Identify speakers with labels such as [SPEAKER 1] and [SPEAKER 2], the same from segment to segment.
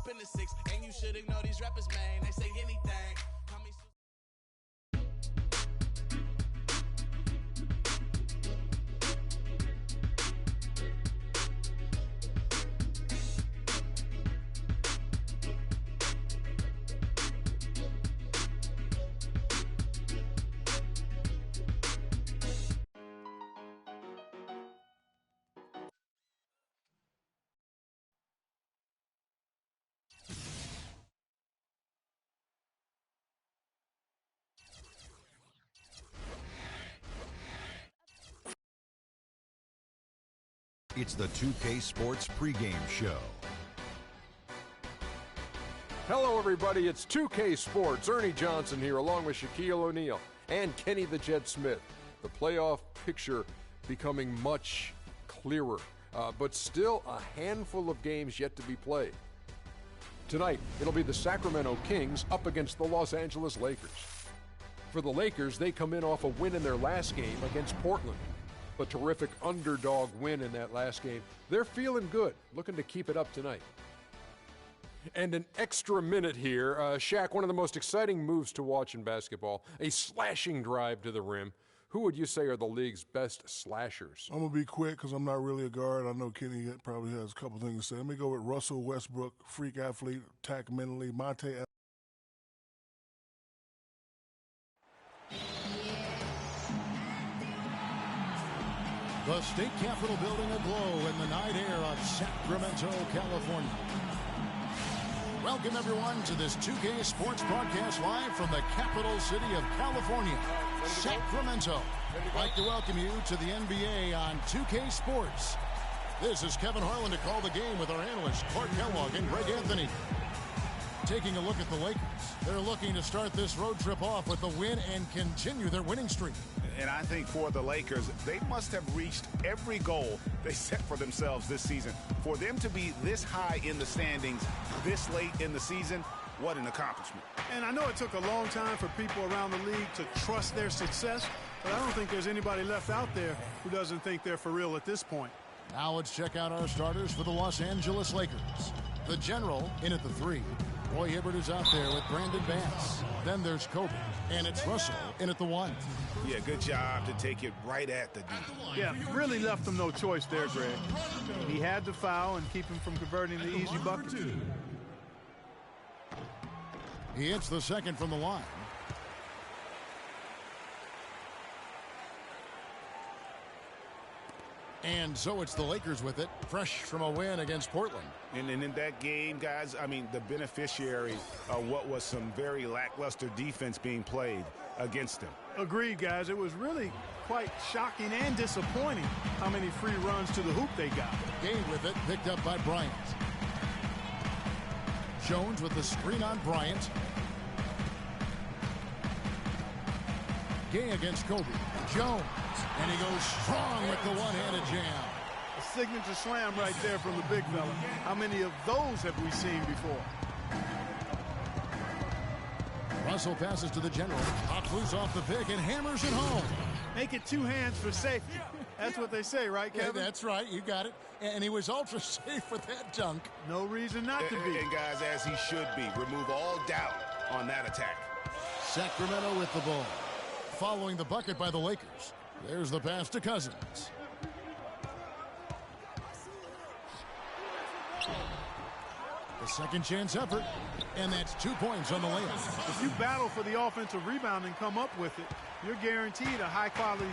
[SPEAKER 1] up in the six, and you should ignore these rappers, man. They say anything.
[SPEAKER 2] It's the 2K Sports pregame show.
[SPEAKER 3] Hello, everybody. It's 2K Sports. Ernie Johnson here, along with Shaquille O'Neal and Kenny the Jet Smith. The playoff picture becoming much clearer, but still a handful of games yet to be played. Tonight, it'll be the Sacramento Kings up against the Los Angeles Lakers. For the Lakers, they come in off a win in their last game against Portland. A terrific underdog win in that last game. They're feeling good, looking to keep it up tonight. And an extra minute here. Shaq, one of the most exciting moves to watch in basketball, a slashing drive to the rim. Who would you say are the league's best slashers?
[SPEAKER 4] I'm going to be quick because I'm not really a guard. I know Kenny probably has a couple things to say. Let me go with Russell Westbrook, freak athlete, attack mentally, Monte.
[SPEAKER 5] The state capitol building aglow in the night air of Sacramento, California. Welcome, everyone, to this 2K Sports broadcast live from the capital city of California, Sacramento. I'd like to welcome you to the NBA on 2K Sports. This is Kevin Harlan to call the game with our analysts, Clark Kellogg and Greg Anthony. Taking a look at the Lakers, they're looking to start this road trip off with a win and continue their winning streak.
[SPEAKER 6] And I think for the Lakers, they must have reached every goal they set for themselves this season. For them to be this high in the standings this late in the season, what an accomplishment.
[SPEAKER 7] And I know it took a long time for people around the league to trust their success, but I don't think there's anybody left out there who doesn't think they're for real at this point.
[SPEAKER 5] Now let's check out our starters for the Los Angeles Lakers. The General in at the 3. Roy Hibbert is out there with Brandon Bass. Then there's Kobe, and it's Russell in at the 1.
[SPEAKER 6] Yeah, good job to take it right at the D.
[SPEAKER 7] Yeah, really left him no choice there, Greg. He had to foul and keep him from converting the easy bucket.
[SPEAKER 5] He hits the second from the line. And so it's the Lakers with it, fresh from a win against Portland.
[SPEAKER 6] And in that game, guys, I mean, the beneficiary of what was some very lackluster defense being played against them.
[SPEAKER 7] Agreed, guys. It was really quite shocking and disappointing how many free runs to the hoop they got.
[SPEAKER 5] Gay with it, picked up by Bryant. Jones with the screen on Bryant. Gay against Kobe. Jones. And he goes strong with the one-handed jam.
[SPEAKER 7] A signature slam right there from the big fella. How many of those have we seen before?
[SPEAKER 5] Russell passes to the General. Pops loose off the pick and hammers it home.
[SPEAKER 7] Make it 2 hands for safety. That's what they say, right, Kevin?
[SPEAKER 5] Yeah, that's right. You got it. And he was ultra safe with that dunk.
[SPEAKER 7] No reason not to be.
[SPEAKER 6] And guys, as he should be. Remove all doubt on that attack.
[SPEAKER 5] Sacramento with the ball. Following the bucket by the Lakers. There's the pass to Cousins. The second chance effort, and that's 2 points on the layup.
[SPEAKER 7] If you battle for the offensive rebound and come up with it, you're guaranteed a high-quality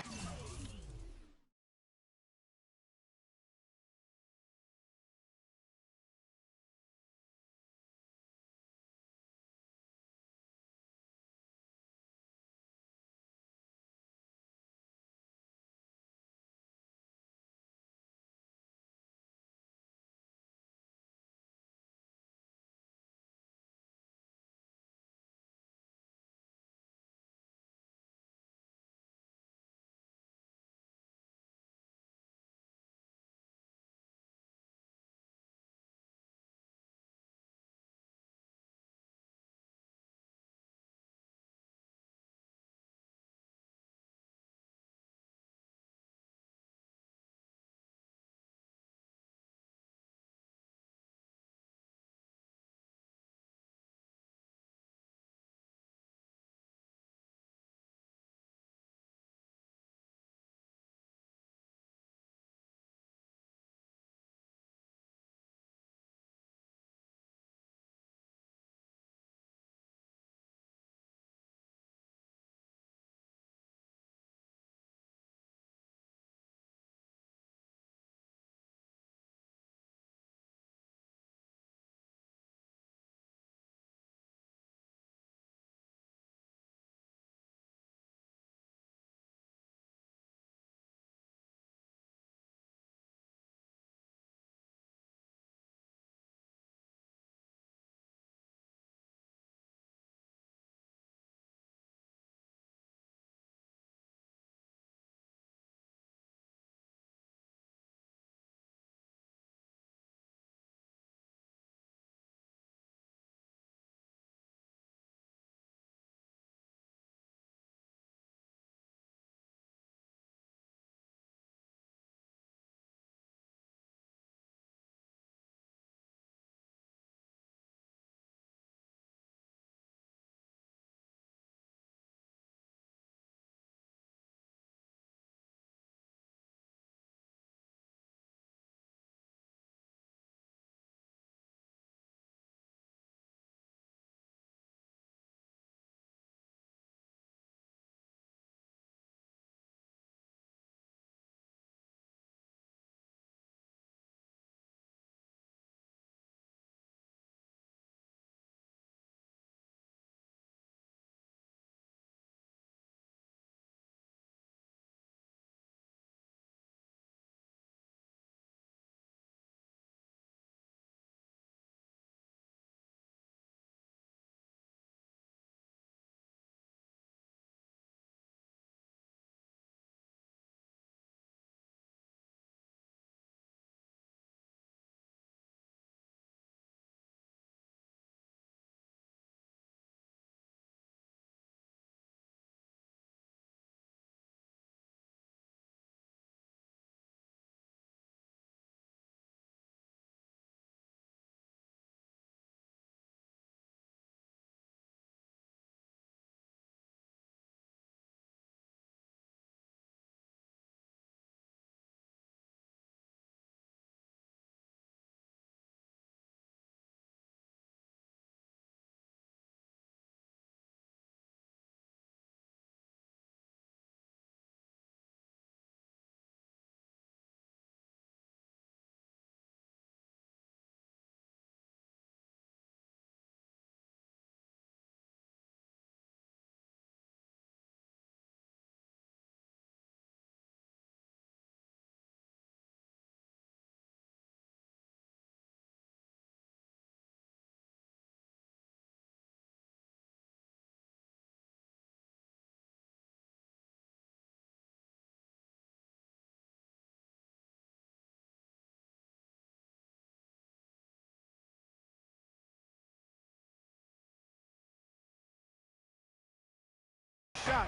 [SPEAKER 7] shot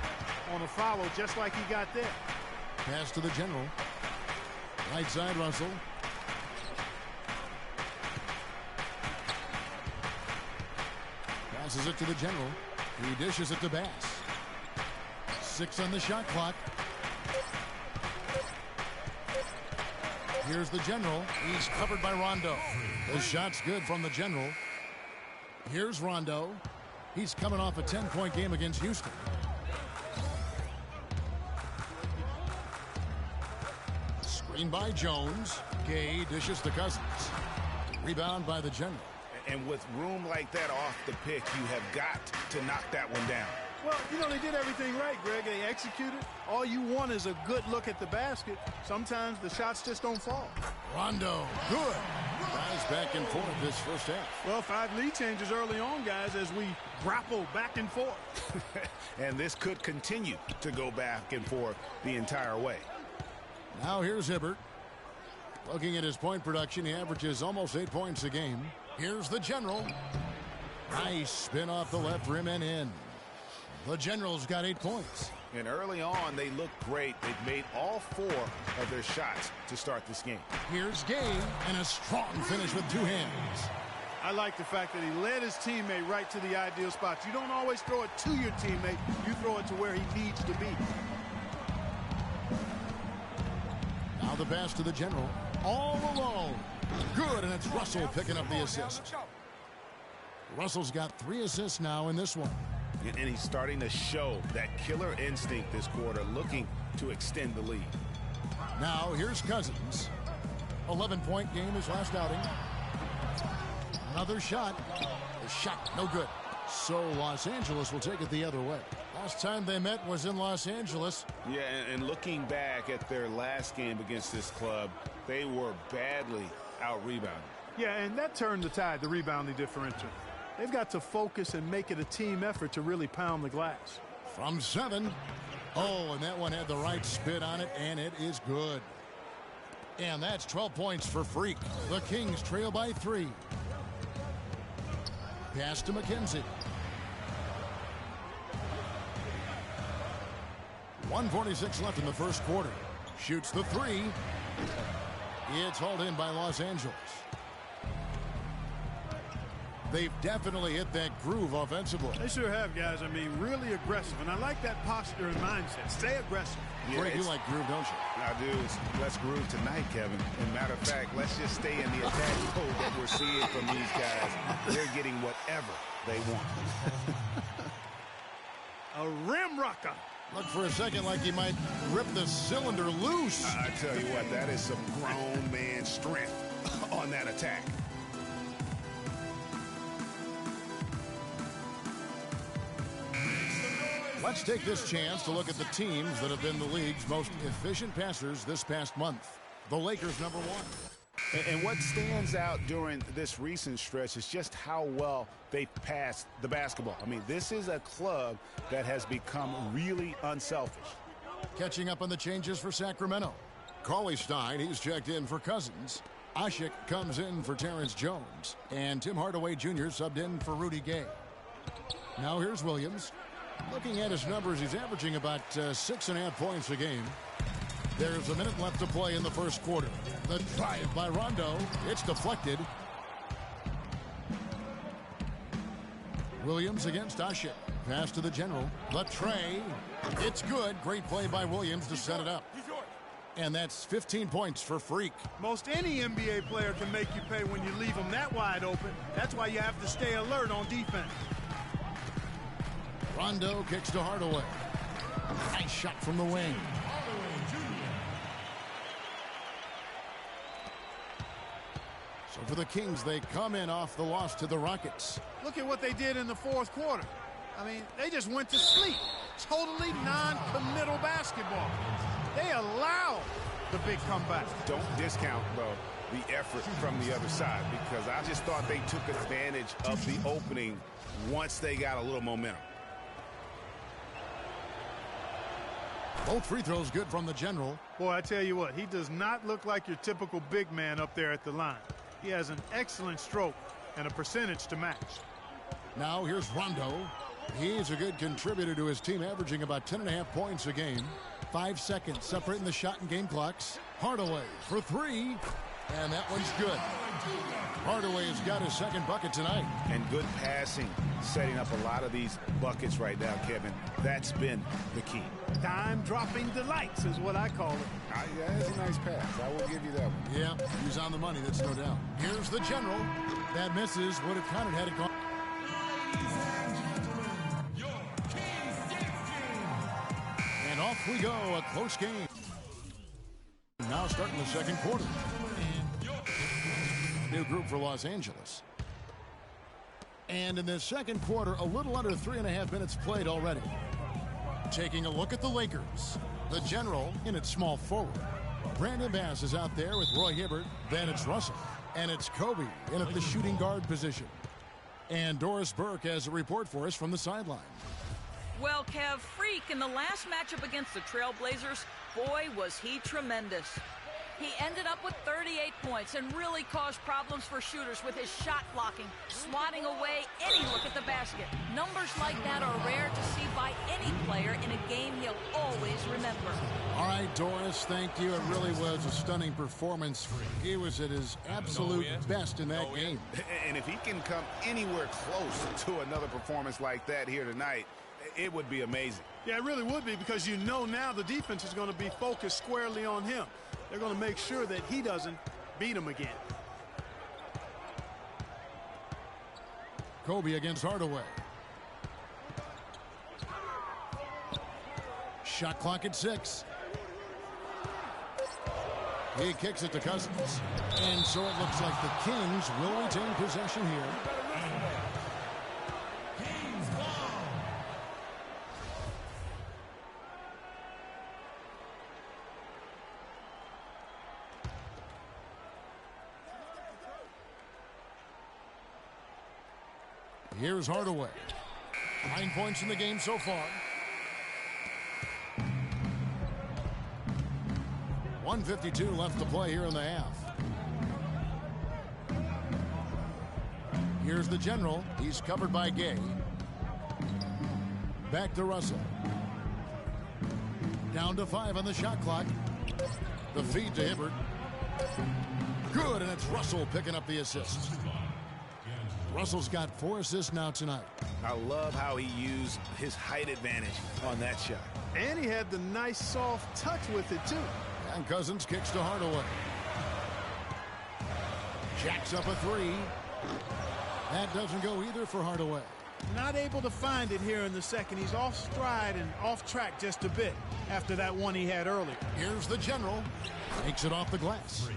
[SPEAKER 7] on a follow just like he got there.
[SPEAKER 5] Pass to the general. Right side, Russell. Passes it to the general. He dishes it to Bass. 6 on the shot clock. Here's the general. He's covered by Rondo. The shot's good from the general. Here's Rondo. He's coming off a 10-point game against Houston. Screen by Jones. Gay dishes to Cousins. Rebound by the general.
[SPEAKER 6] And with room like that off the pick, you have got to knock that one down.
[SPEAKER 7] Well, you know, they did everything right, Greg. They executed. All you want is a good look at the basket. Sometimes the shots just don't fall.
[SPEAKER 5] Rondo, good. Guys back and forth this first half.
[SPEAKER 7] Well, 5 lead changes early on, guys, as we grapple back and forth.
[SPEAKER 6] And this could continue to go back and forth the entire way.
[SPEAKER 5] Now here's Hibbert. Looking at his point production, he averages almost 8 points a game. Here's the general. Nice spin off the left rim and in. The general's got 8 points.
[SPEAKER 6] And early on, they look great. They've made all 4 of their shots to start this game.
[SPEAKER 5] Here's Gay, and a strong finish with 2 hands.
[SPEAKER 7] I like the fact that he led his teammate right to the ideal spot. You don't always throw it to your teammate. You throw it to where he needs to be.
[SPEAKER 5] Now the pass to the general. All alone. Good, and it's Russell picking up the assist. Russell's got 3 assists now in this one.
[SPEAKER 6] And he's starting to show that killer instinct this quarter, looking to extend the lead.
[SPEAKER 5] Now here's Cousins. 11-point game his last outing. Another shot. The shot no good. So Los Angeles will take it the other way. Last time they met was in Los Angeles.
[SPEAKER 6] Yeah, and looking back at their last game against this club, they were badly out-rebounded.
[SPEAKER 7] Yeah, and that turned the tide, the rebounding differential. They've got to focus and make it a team effort to really pound the glass.
[SPEAKER 5] From 7. Oh, and that one had the right spin on it, and it is good. And that's 12 points for Freak. The Kings trail by 3. Pass to McKenzie. 1:46 left in the first quarter. Shoots the 3. It's hauled in by Los Angeles. They've definitely hit that groove offensively.
[SPEAKER 7] They sure have, guys. I mean, really aggressive. And I like that posture and mindset. Stay aggressive.
[SPEAKER 6] Yeah,
[SPEAKER 5] Greg, you like groove, don't you?
[SPEAKER 6] I do. Let's groove tonight, Kevin. As a matter of fact, let's just stay in the attack mode that we're seeing from these guys. They're getting whatever they want.
[SPEAKER 7] A rim rocker.
[SPEAKER 5] Looked for a second like he might rip the cylinder loose.
[SPEAKER 6] I tell you what, that is some grown man strength on that attack.
[SPEAKER 5] Let's take this chance to look at the teams that have been the league's most efficient passers this past month. The Lakers, number 1.
[SPEAKER 6] And what stands out during this recent stretch is just how well they passed the basketball. I mean, this is a club that has become really unselfish.
[SPEAKER 5] Catching up on the changes for Sacramento. Cauley Stein, he's checked in for Cousins. Ashik comes in for Terrence Jones. And Tim Hardaway Jr. subbed in for Rudy Gay. Now here's Williams. Looking at his numbers, he's averaging about 6.5 points a game. There's a minute left to play in the first quarter. The drive by Rondo. It's deflected. Williams against Ashik. Pass to the general. The tray. It's good. Great play by Williams to set it up. And that's 15 points for Freak.
[SPEAKER 7] Most any NBA player can make you pay when you leave them that wide open. That's why you have to stay alert on defense.
[SPEAKER 5] Rondo kicks to Hardaway. Nice shot from the wing. So for the Kings, they come in off the loss to the Rockets.
[SPEAKER 7] Look at what they did in the fourth quarter. I mean, they just went to sleep. Totally non-committal basketball. They allowed the big comeback.
[SPEAKER 6] Don't discount, though, the effort from the other side, because I just thought they took advantage of the opening once they got a little momentum.
[SPEAKER 5] Both free throws good from the general.
[SPEAKER 7] Boy, I tell you what, he does not look like your typical big man up there at the line. He has an excellent stroke and a percentage to match.
[SPEAKER 5] Now here's Rondo. He's a good contributor to his team, averaging about 10.5 points a game. 5 seconds separating the shot and game clocks. Hardaway for three, and that one's good. Hardaway has got his second bucket tonight. And good passing, setting up a lot of these buckets right now, Kevin. That's been the key.
[SPEAKER 7] Dime-dropping delights is what I call it.
[SPEAKER 6] That's a nice pass. I will give you that one.
[SPEAKER 5] Yeah, he's on the money, that's no doubt. Here's the general. That misses. Would have counted had it gone. And off we go, a close game. Now starting the second quarter. New group for Los Angeles. And in the second quarter, a little under 3.5 minutes played already. Taking a look at the Lakers. The general in its small forward. Brandon Bass is out there with Roy Hibbert. Then it's Russell. And it's Kobe in at the shooting guard position. And Doris Burke has a report for us from the sideline.
[SPEAKER 8] Well, Kev, Freak in the last matchup against the Trailblazers, boy, was he tremendous. He ended up with 38 points and really caused problems for shooters with his shot blocking, swatting away any look at the basket. Numbers like that are rare to see by any player in a game he'll always remember.
[SPEAKER 5] All right, Doris, thank you. It really was a stunning performance. He was at his absolute best in that game.
[SPEAKER 6] And if he can come anywhere close to another performance like that here tonight, it would be amazing.
[SPEAKER 7] Yeah, it really would be, because you know now the defense is going to be focused squarely on him. They're going to make sure that he doesn't beat him again.
[SPEAKER 5] Kobe against Hardaway. Shot clock at 6. He kicks it to Cousins. And so it looks like the Kings will retain possession here. Here's Hardaway. 9 points in the game so far. 1:52 left to play here in the half. Here's the general. He's covered by Gay. Back to Russell. Down to 5 on the shot clock. The feed to Hibbert. Good, and it's Russell picking up the assist. Russell's got 4 assists now tonight.
[SPEAKER 6] I love how he used his height advantage on that shot.
[SPEAKER 7] And he had the nice soft touch with it, too.
[SPEAKER 5] And Cousins kicks to Hardaway. Jacks up a 3. That doesn't go either for Hardaway.
[SPEAKER 7] Not able to find it here in the second. He's off stride and off track just a bit after that one he had earlier.
[SPEAKER 5] Here's the general. Takes it off the glass.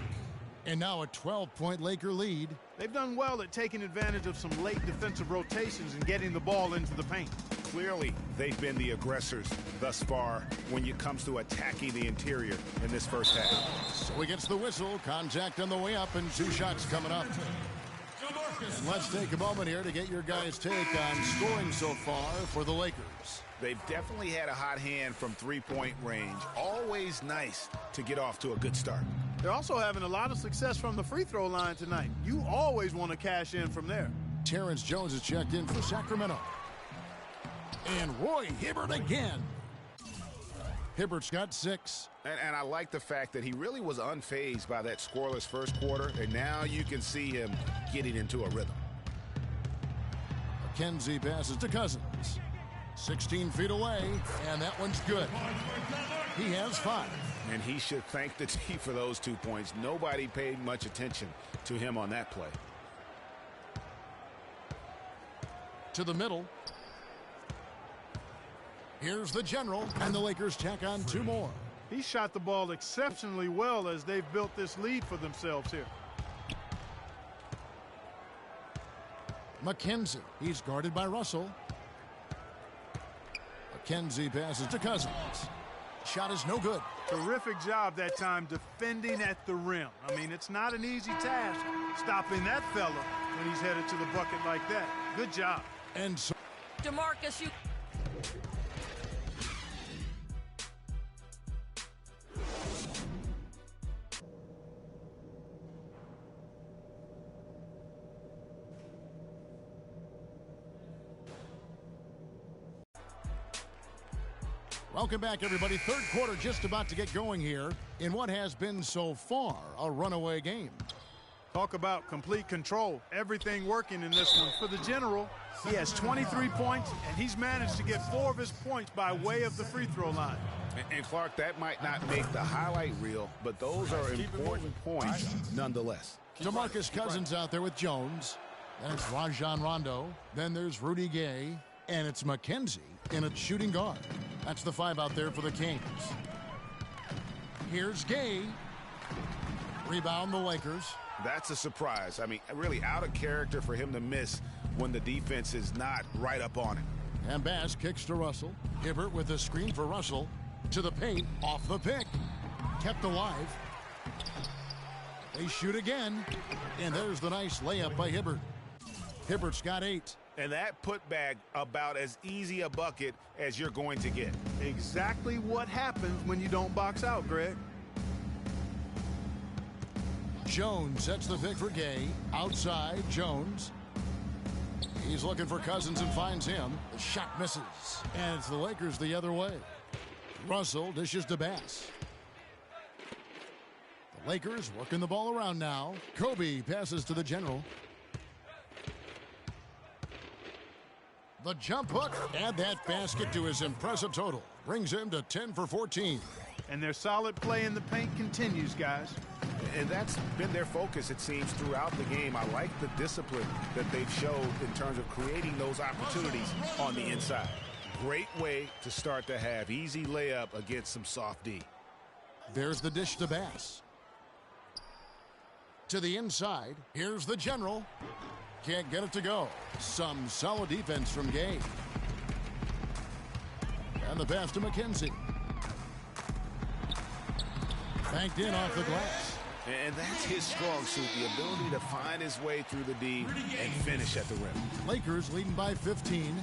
[SPEAKER 5] And now a 12-point Laker lead.
[SPEAKER 7] They've done well at taking advantage of some late defensive rotations and getting the ball into the paint.
[SPEAKER 6] Clearly, they've been the aggressors thus far when it comes to attacking the interior in this first half.
[SPEAKER 5] So he gets the whistle. Contact on the way up, and 2 shots coming up. And let's take a moment here to get your guys' take on scoring so far for the Lakers.
[SPEAKER 6] They've definitely had a hot hand from three-point range. Always nice to get off to a good start.
[SPEAKER 7] They're also having a lot of success from the free throw line tonight. You always want to cash in from there.
[SPEAKER 5] Terrence Jones is checked in for Sacramento. And Roy Hibbert again. Hibbert's got 6.
[SPEAKER 6] And I like the fact that he really was unfazed by that scoreless first quarter, and now you can see him getting into a rhythm.
[SPEAKER 5] McKenzie passes to Cousins. 16 feet away, and that one's good. He has 5.
[SPEAKER 6] And he should thank the team for those 2 points. Nobody paid much attention to him on that play.
[SPEAKER 5] To the middle. Here's the general, and the Lakers tack on 2 more.
[SPEAKER 7] He shot the ball exceptionally well as they've built this lead for themselves here.
[SPEAKER 5] McKenzie, he's guarded by Russell. McKenzie passes to Cousins. Shot is no good.
[SPEAKER 7] Terrific job that time defending at the rim. I mean, it's not an easy task stopping that fella when he's headed to the bucket like that. Good job.
[SPEAKER 5] And so
[SPEAKER 8] DeMarcus, you...
[SPEAKER 5] Welcome back, everybody. Third quarter just about to get going here in what has been so far a runaway game.
[SPEAKER 7] Talk about complete control. Everything working in this one for the General. He has 23 points, and he's managed to get 4 of his points by way of the free throw line.
[SPEAKER 6] And Clark, that might not make the highlight reel, but those are important points nonetheless.
[SPEAKER 5] DeMarcus Cousins out there with Jones. Then it's Rajon Rondo. Then there's Rudy Gay. And it's McKenzie in a shooting guard. That's the 5 out there for the Kings. Here's Gay. Rebound the Lakers.
[SPEAKER 6] That's a surprise. I mean, really out of character for him to miss when the defense is not right up on it.
[SPEAKER 5] And Bass kicks to Russell. Hibbert with a screen for Russell. To the paint, off the pick. Kept alive. They shoot again. And there's the nice layup by Hibbert. Hibbert's got 8.
[SPEAKER 6] And that putback about as easy a bucket as you're going to get.
[SPEAKER 7] Exactly what happens when you don't box out, Greg.
[SPEAKER 5] Jones sets the pick for Gay. Outside, Jones. He's looking for Cousins and finds him. The shot misses. And it's the Lakers the other way. Russell dishes to Bass. The Lakers working the ball around now. Kobe passes to the General. The jump hook. Add that basket to his impressive total. Brings him to 10 for 14.
[SPEAKER 7] And their solid play in the paint continues, guys.
[SPEAKER 6] And that's been their focus, it seems, throughout the game. I like the discipline that they've showed in terms of creating those opportunities on the inside. Great way to start to have easy layup against some soft D.
[SPEAKER 5] There's the dish to Bass. To the inside. Here's the General. Can't get it to go. Some solid defense from Gay. And the pass to McKenzie. Banked in off the glass.
[SPEAKER 6] And that's his strong suit, the ability to find his way through the D and finish at the rim.
[SPEAKER 5] Lakers leading by 15.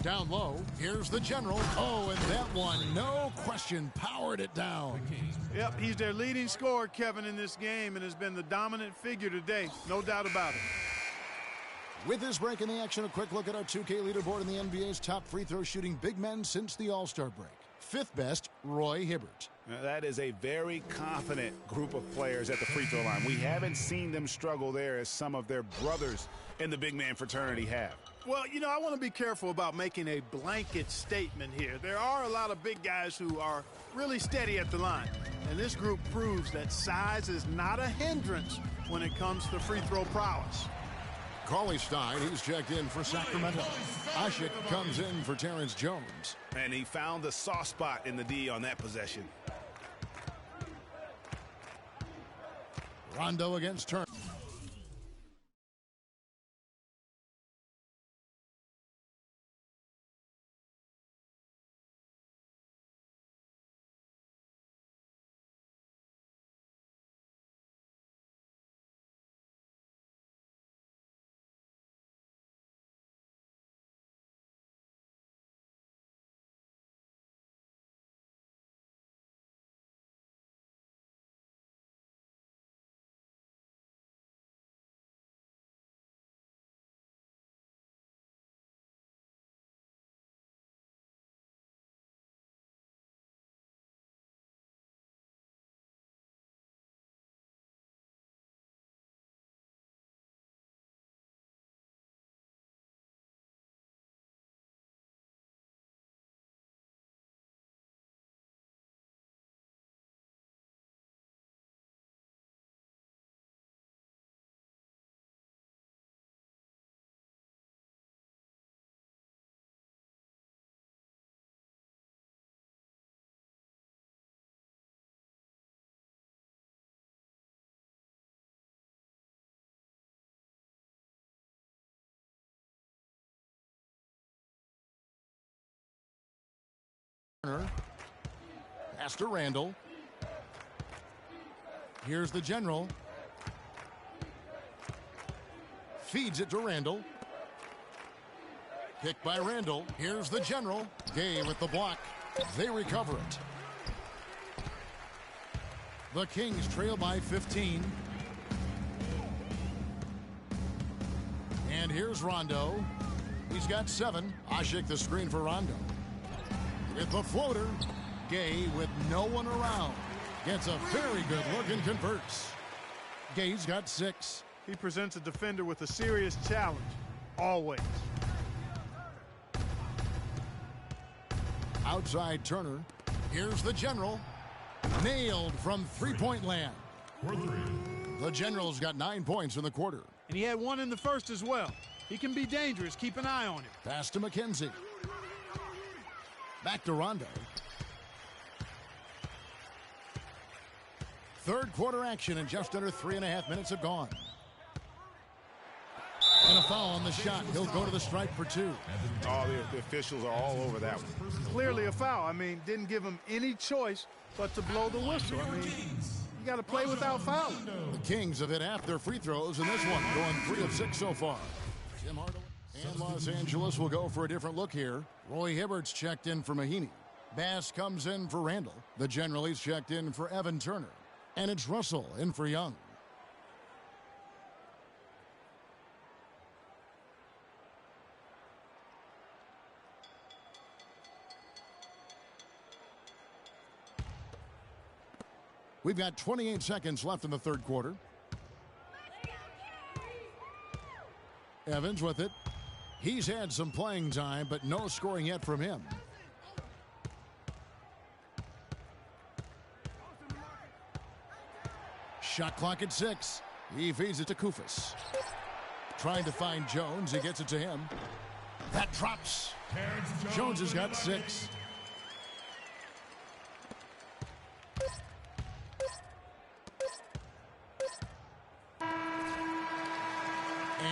[SPEAKER 5] Down low, here's the General. Oh, and that one, no question, powered it down.
[SPEAKER 7] Yep, he's their leading scorer, Kevin, in this game, and has been the dominant figure today. No doubt about it.
[SPEAKER 5] With this break in the action, a quick look at our 2K leaderboard in the NBA's top free throw shooting big men since the All-Star break. 5th best, Roy Hibbert.
[SPEAKER 6] Now, that is a very confident group of players at the free throw line. We haven't seen them struggle there as some of their brothers in the big man fraternity have.
[SPEAKER 7] Well, you know, I want to be careful about making a blanket statement here. There are a lot of big guys who are really steady at the line. And this group proves that size is not a hindrance when it comes to free throw prowess.
[SPEAKER 5] Cauley Stein, he's checked in for Sacramento. Ashik comes in for Terrence Jones.
[SPEAKER 6] And he found the soft spot in the D on that possession.
[SPEAKER 5] Rondo against Turner. Pass to Randall. Here's the General. Feeds it to Randall. Kick by Randall. Here's the General. Gay with the block. They recover it. The Kings trail by 15. And here's Rondo. He's got 7. Ashik the screen for Rondo. With the floater. Gay with no one around. Gets a very good look and converts. Gay's got 6.
[SPEAKER 7] He presents a defender with a serious challenge. Always.
[SPEAKER 5] Outside Turner. Here's the General. Nailed from three-point land. The General's got 9 points in the quarter.
[SPEAKER 7] And he had 1 in the first as well. He can be dangerous. Keep an eye on him.
[SPEAKER 5] Pass to McKenzie. Back to Rondo. Third quarter action, and just under 3.5 minutes have gone. And a foul on the shot. He'll go to the stripe for 2.
[SPEAKER 6] Oh, the officials are all over that one.
[SPEAKER 7] Clearly a foul. I mean, didn't give him any choice but to blow the whistle. I mean, you got to play without fouling.
[SPEAKER 5] The Kings have hit half their free throws in this one, going 3 of 6 so far. Tim Hardaway and Los Angeles will go for a different look here. Roy Hibbert's checked in for Mahinmi. Bass comes in for Randall. The General, he's checked in for Evan Turner. And it's Russell in for Young. We've got 28 seconds left in the third quarter. Evans with it. He's had some playing time, but no scoring yet from him. Shot clock at 6. He feeds it to Kufis. Trying to find Jones. He gets it to him. That drops. Jones has got 6.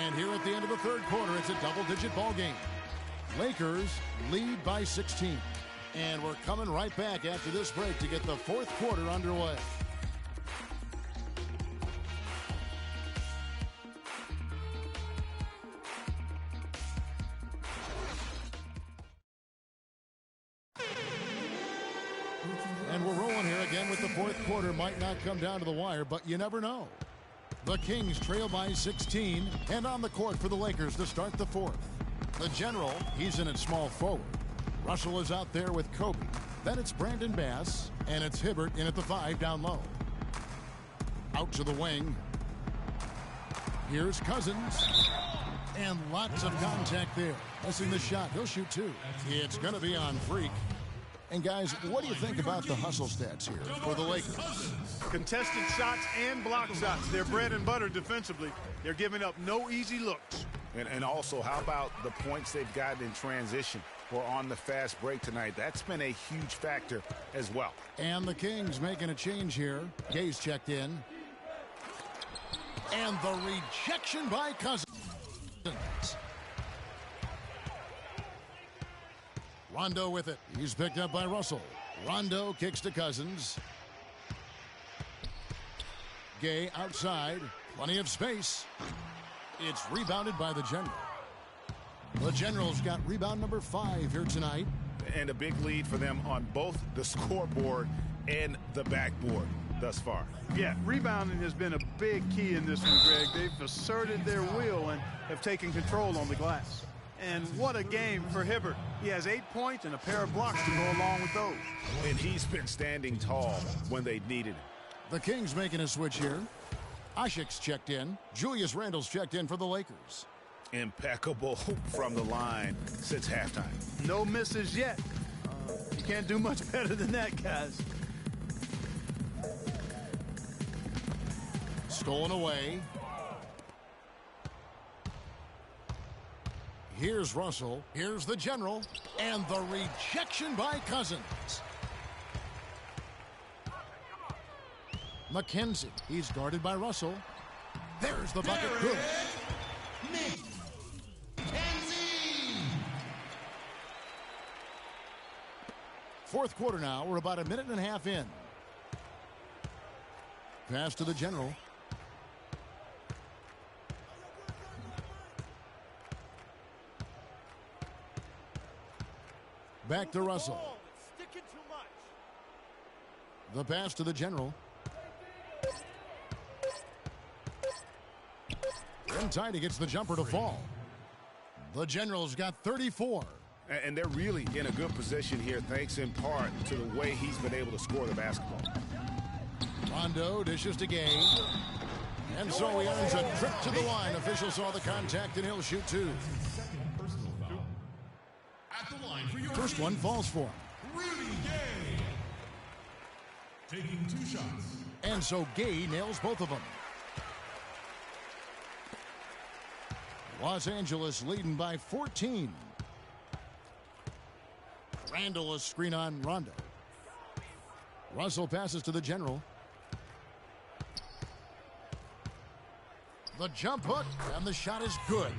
[SPEAKER 5] And here at the end of the third quarter, it's a double-digit ball game. Lakers lead by 16. And we're coming right back after this break to get the fourth quarter underway. And we're rolling here again with the fourth quarter. Might not come down to the wire, but you never know. The Kings trail by 16, and on the court for the Lakers to start the fourth. The General, he's in at small forward. Russell is out there with Kobe. Then it's Brandon Bass, and it's Hibbert in at the 5 down low. Out to the wing. Here's Cousins. And lots of contact there. Missing the shot. He'll shoot 2. It's going to be on Freak. And guys, what do you think about the hustle stats here for the Lakers?
[SPEAKER 7] Contested shots and block shots. They're bread and butter defensively. They're giving up no easy looks.
[SPEAKER 6] And also, how about the points they've gotten in transition or on the fast break tonight? That's been a huge factor as well.
[SPEAKER 5] And the Kings making a change here. Gay's checked in. And the rejection by Cousins. Rondo with it. He's picked up by Russell. Rondo kicks to Cousins. Gay outside. Plenty of space. It's rebounded by the General. The General's got rebound number 5 here tonight.
[SPEAKER 6] And a big lead for them on both the scoreboard and the backboard thus far.
[SPEAKER 7] Yeah, rebounding has been a big key in this one, Greg. They've asserted their will and have taken control on the glass. And what a game for Hibbert. He has 8 points and a pair of blocks to go along with those.
[SPEAKER 6] And he's been standing tall when they needed him.
[SPEAKER 5] The Kings making a switch here. Ashik's checked in. Julius Randle's checked in for the Lakers.
[SPEAKER 6] Impeccable from the line since halftime.
[SPEAKER 7] No misses yet. You can't do much better than that, guys.
[SPEAKER 5] Stolen away. Here's Russell. Here's the General. And the rejection by Cousins. McKenzie. He's guarded by Russell. There's the bucket. Good. Fourth quarter now. We're about a minute and a half in. Pass to the General. Back to Russell. The pass to the General. In tight, he gets the jumper to fall. The Generals got 34.
[SPEAKER 6] And they're really in a good position here, thanks in part to the way he's been able to score the basketball.
[SPEAKER 5] Rondo dishes to Gay. And so he earns a trip to the line. Official saw the contact, and he'll shoot two. First one falls for him.
[SPEAKER 9] Taking 2 shots.
[SPEAKER 5] And so Gay nails both of them. Los Angeles leading by 14. Randall, a screen on Rondo. Russell passes to the General. The jump hook, and the shot is good.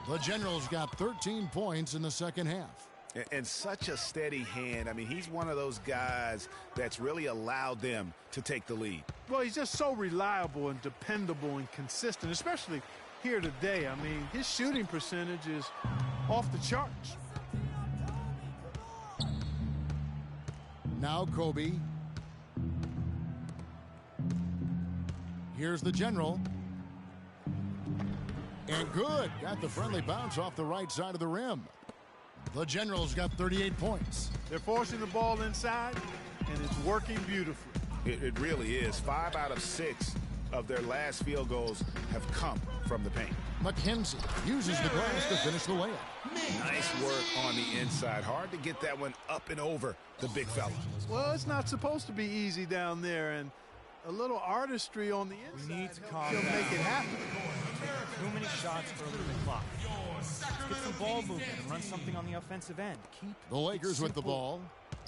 [SPEAKER 5] The General's got 13 points in the second half.
[SPEAKER 6] And such a steady hand. I mean, he's one of those guys that's really allowed them to take the lead.
[SPEAKER 7] Well, he's just so reliable and dependable and consistent, especially here today. I mean, his shooting percentage is off the charts.
[SPEAKER 5] Now Kobe. Here's the General. And good. Got the friendly bounce off the right side of the rim. The General's got 38 points.
[SPEAKER 7] They're forcing the ball inside, and it's working beautifully.
[SPEAKER 6] It really is. 5 out of 6 of their last field goals have come from the paint.
[SPEAKER 5] McKenzie uses the glass to finish the layup.
[SPEAKER 6] Nice work on the inside. Hard to get that one up and over the big fella.
[SPEAKER 7] Well, it's not supposed to be easy down there, and a little artistry on the inside.
[SPEAKER 10] We need to calm
[SPEAKER 7] He'll
[SPEAKER 10] down.
[SPEAKER 7] make it happen.
[SPEAKER 10] Too many shots early in the clock. Let's get some ball movement and run something on the offensive end. Keep
[SPEAKER 5] The Lakers with the ball.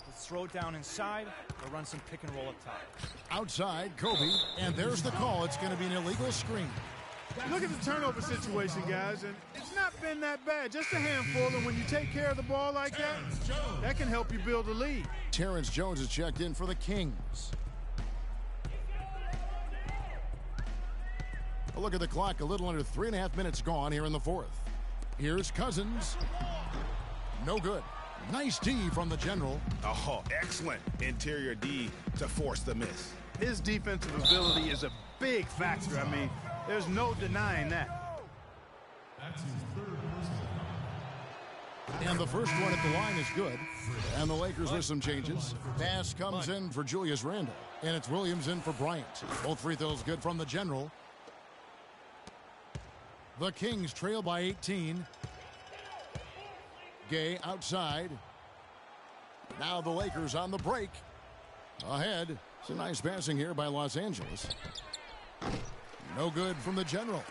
[SPEAKER 10] Let's throw it down inside or run some pick and roll up top.
[SPEAKER 5] Outside, Kobe. And there's the call. It's going to be an illegal screen.
[SPEAKER 7] Look at the turnover situation, guys, and it's not been that bad. Just a handful, and when you take care of the ball like that, that can help you build a lead.
[SPEAKER 5] Terrence Jones is checked in for the Kings. A look at the clock. A little under 3.5 minutes gone here in the fourth. Here's Cousins. No good. Nice D from the General.
[SPEAKER 6] Oh, excellent interior D to force the miss.
[SPEAKER 7] His defensive ability is a big factor. I mean, there's no denying that.
[SPEAKER 9] That's his 3rd personal.
[SPEAKER 5] And the first one at the line is good. And the Lakers with some changes. Pass comes in for Julius Randle. And it's Williams in for Bryant. Both free throws good from the General. The Kings trail by 18. Gay outside. Now the Lakers on the break. Ahead. Some nice passing here by Los Angeles. No good from the General.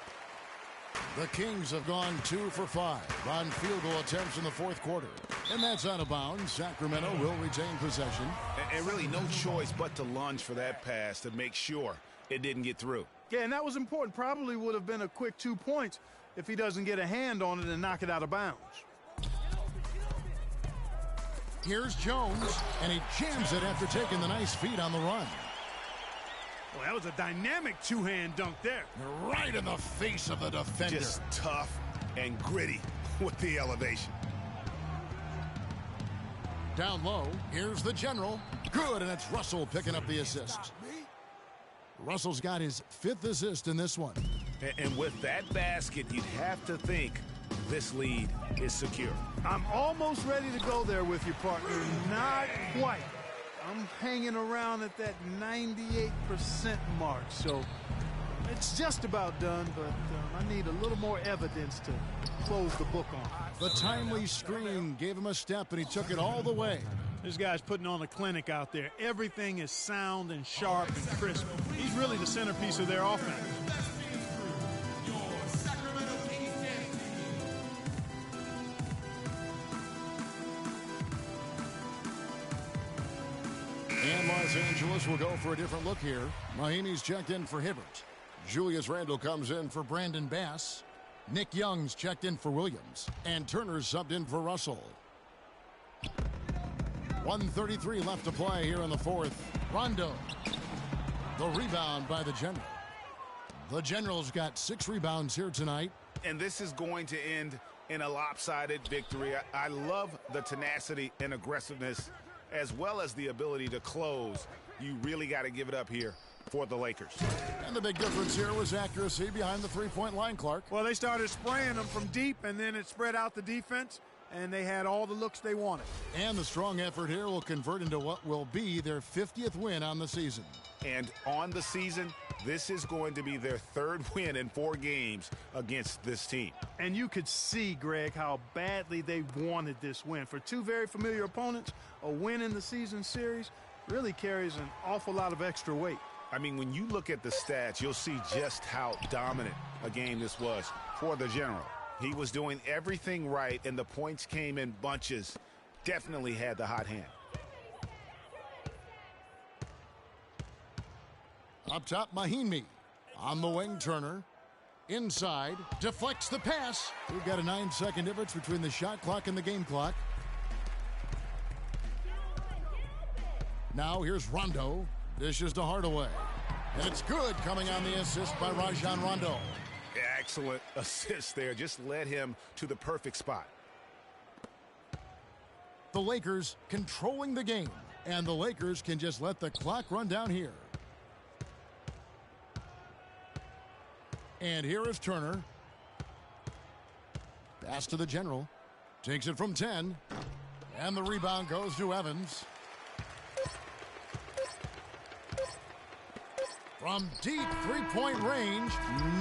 [SPEAKER 5] The Kings have gone 2 for 5 on field goal attempts in the fourth quarter. And that's out of bounds. Sacramento will retain possession.
[SPEAKER 6] And really no choice but to lunge for that pass to make sure it didn't get through.
[SPEAKER 7] Yeah, and that was important. Probably would have been a quick 2 points if he doesn't get a hand on it and knock it out of bounds.
[SPEAKER 5] Here's Jones, and he jams it after taking the nice feed on the run.
[SPEAKER 7] Well, that was a dynamic two-hand dunk there.
[SPEAKER 5] Right in the face of the defender.
[SPEAKER 6] Just tough and gritty with the elevation.
[SPEAKER 5] Down low, here's the General. Good, and it's Russell picking up the assist. Russell's got his 5th assist in this one.
[SPEAKER 6] And with that basket, you'd have to think this lead is secure.
[SPEAKER 7] I'm almost ready to go there with you, partner. Not quite. I'm hanging around at that 98% mark, so it's just about done, but I need a little more evidence to close the book on.
[SPEAKER 5] The timely screen gave him a step, and he took it all the way.
[SPEAKER 7] This guy's putting on a clinic out there. Everything is sound and sharp and crisp. He's really the centerpiece of their offense.
[SPEAKER 5] And Los Angeles will go for a different look here. Mahinmi's checked in for Hibbert. Julius Randle comes in for Brandon Bass. Nick Young's checked in for Williams. And Turner's subbed in for Russell. 1:33 left to play here in the fourth. Rondo. The rebound by the General. The General's got 6 rebounds here tonight.
[SPEAKER 6] And this is going to end in a lopsided victory. I love the tenacity and aggressiveness as well as the ability to close. You really got to give it up here for the Lakers.
[SPEAKER 5] And the big difference here was accuracy behind the three-point line, Clark.
[SPEAKER 7] Well, they started spraying them from deep, and then it spread out the defense, and they had all the looks they wanted.
[SPEAKER 5] And the strong effort here will convert into what will be their 50th win on the season.
[SPEAKER 6] And on the season, this is going to be their third win in 4 games against this team.
[SPEAKER 7] And you could see, Greg, how badly they wanted this win. For 2 very familiar opponents, a win in the season series really carries an awful lot of extra weight.
[SPEAKER 6] I mean, when you look at the stats, you'll see just how dominant a game this was for the General. He was doing everything right, and the points came in bunches. Definitely had the hot hand.
[SPEAKER 5] Up top, Mahinmi. On the wing, Turner. Inside, deflects the pass. We've got a 9-second difference between the shot clock and the game clock. Now here's Rondo. Dishes to Hardaway. And it's good, coming on the assist by Rajon Rondo.
[SPEAKER 6] Excellent assist there. Just led him to the perfect spot.
[SPEAKER 5] The Lakers controlling the game. And the Lakers can just let the clock run down here. And here is Turner. Pass to the General. Takes it from 10. And the rebound goes to Evans. From deep three-point range,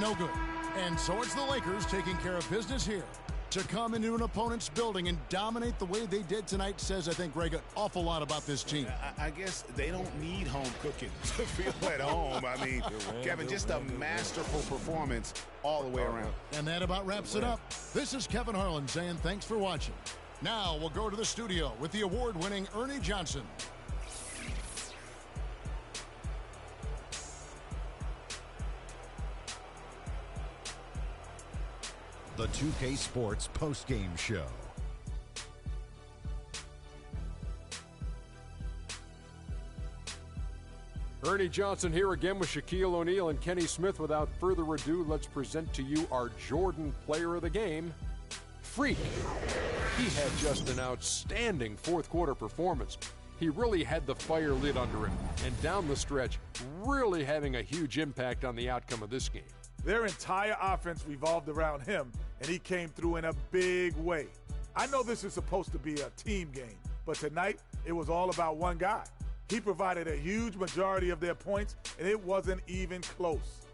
[SPEAKER 5] no good. And so it's the Lakers taking care of business here. To come into an opponent's building and dominate the way they did tonight says, I think, Greg, an awful lot about this team.
[SPEAKER 6] I guess they don't need home cooking to feel at home. I mean, Kevin, just a masterful performance all the way around.
[SPEAKER 5] And that about wraps it up. This is Kevin Harlan saying thanks for watching. Now we'll go to the studio with the award-winning Ernie Johnson.
[SPEAKER 2] The 2K Sports postgame show.
[SPEAKER 3] Ernie Johnson here again with Shaquille O'Neal and Kenny Smith. Without further ado, let's present to you our Jordan player of the game, Freak. He had just an outstanding fourth quarter performance. He really had the fire lit under him, and down the stretch, really having a huge impact on the outcome of this game.
[SPEAKER 11] Their entire offense revolved around him, and he came through in a big way. I know this is supposed to be a team game, but tonight it was all about one guy. He provided a huge majority of their points, and it wasn't even close.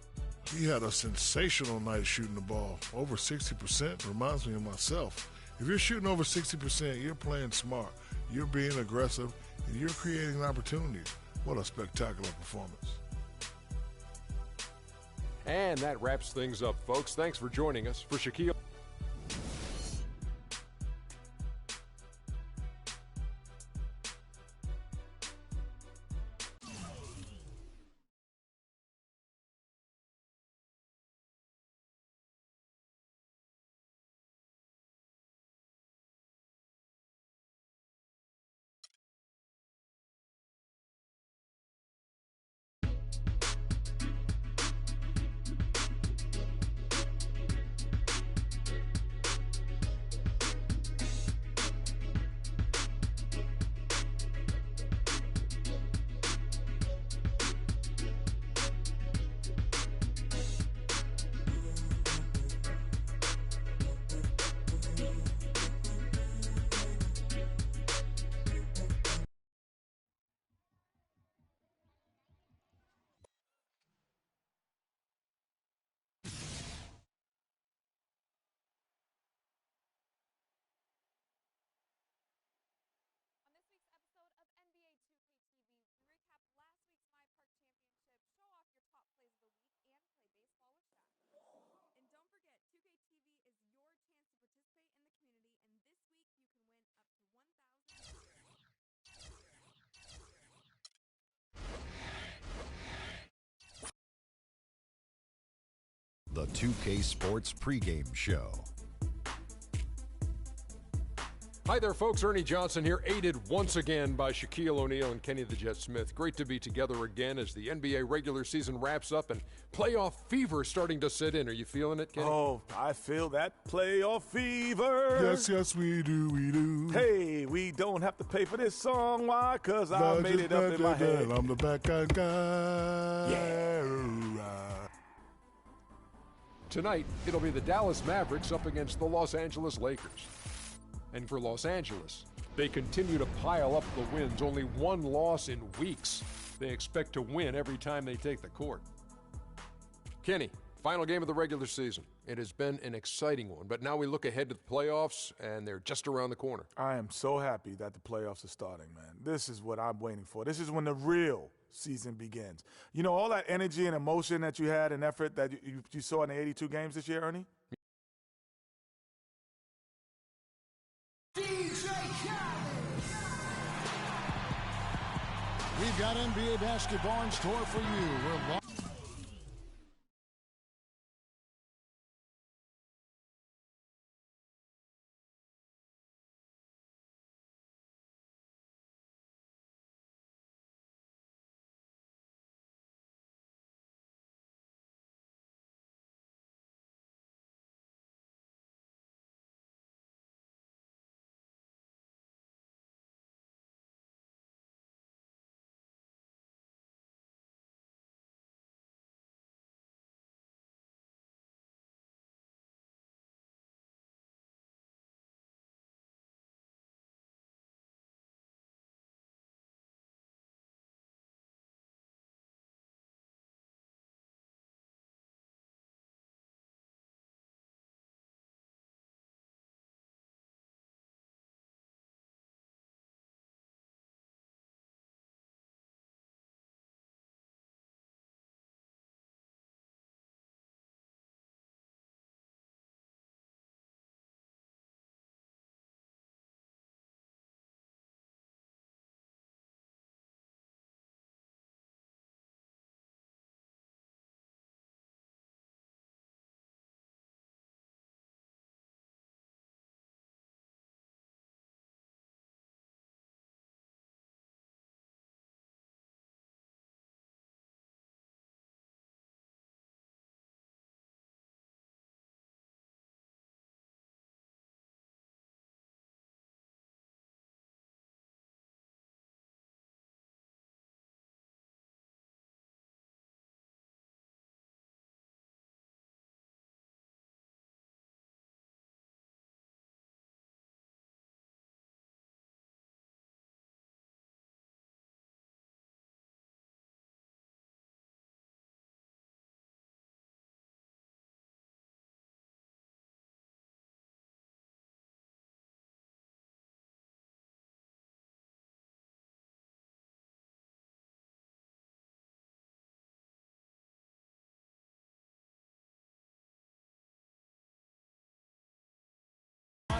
[SPEAKER 4] He had a sensational night shooting the ball. Over 60% reminds me of myself. If you're shooting over 60%, you're playing smart. You're being aggressive, and you're creating opportunities. What a spectacular performance.
[SPEAKER 3] And that wraps things up, folks. Thanks for joining us. For Shaquille.
[SPEAKER 2] The 2K Sports pregame show.
[SPEAKER 3] Hi there, folks. Ernie Johnson here, aided once again by Shaquille O'Neal and Kenny the Jet Smith. Great to be together again as the NBA regular season wraps up and playoff fever is starting to set in. Are you feeling it, Kenny?
[SPEAKER 11] Oh, I feel that playoff fever.
[SPEAKER 4] Yes, yes, we do, we do.
[SPEAKER 11] Hey, we don't have to pay for this song. Why? Because I made it up in my head.
[SPEAKER 4] I'm the blackk0926 guy.
[SPEAKER 11] Yeah.
[SPEAKER 3] Tonight, it'll be the Dallas Mavericks up against the Los Angeles Lakers. And for Los Angeles, they continue to pile up the wins. Only one loss in weeks. They expect to win every time they take the court. Kenny, final game of the regular season. It has been an exciting one, but now we look ahead to the playoffs, and they're just around the corner.
[SPEAKER 11] I am so happy that the playoffs are starting, man. This is what I'm waiting for. This is when the real season begins. You know, all that energy and emotion that you had and effort that you saw in the 82 games this year, Ernie?
[SPEAKER 5] We've got NBA basketball in store for you.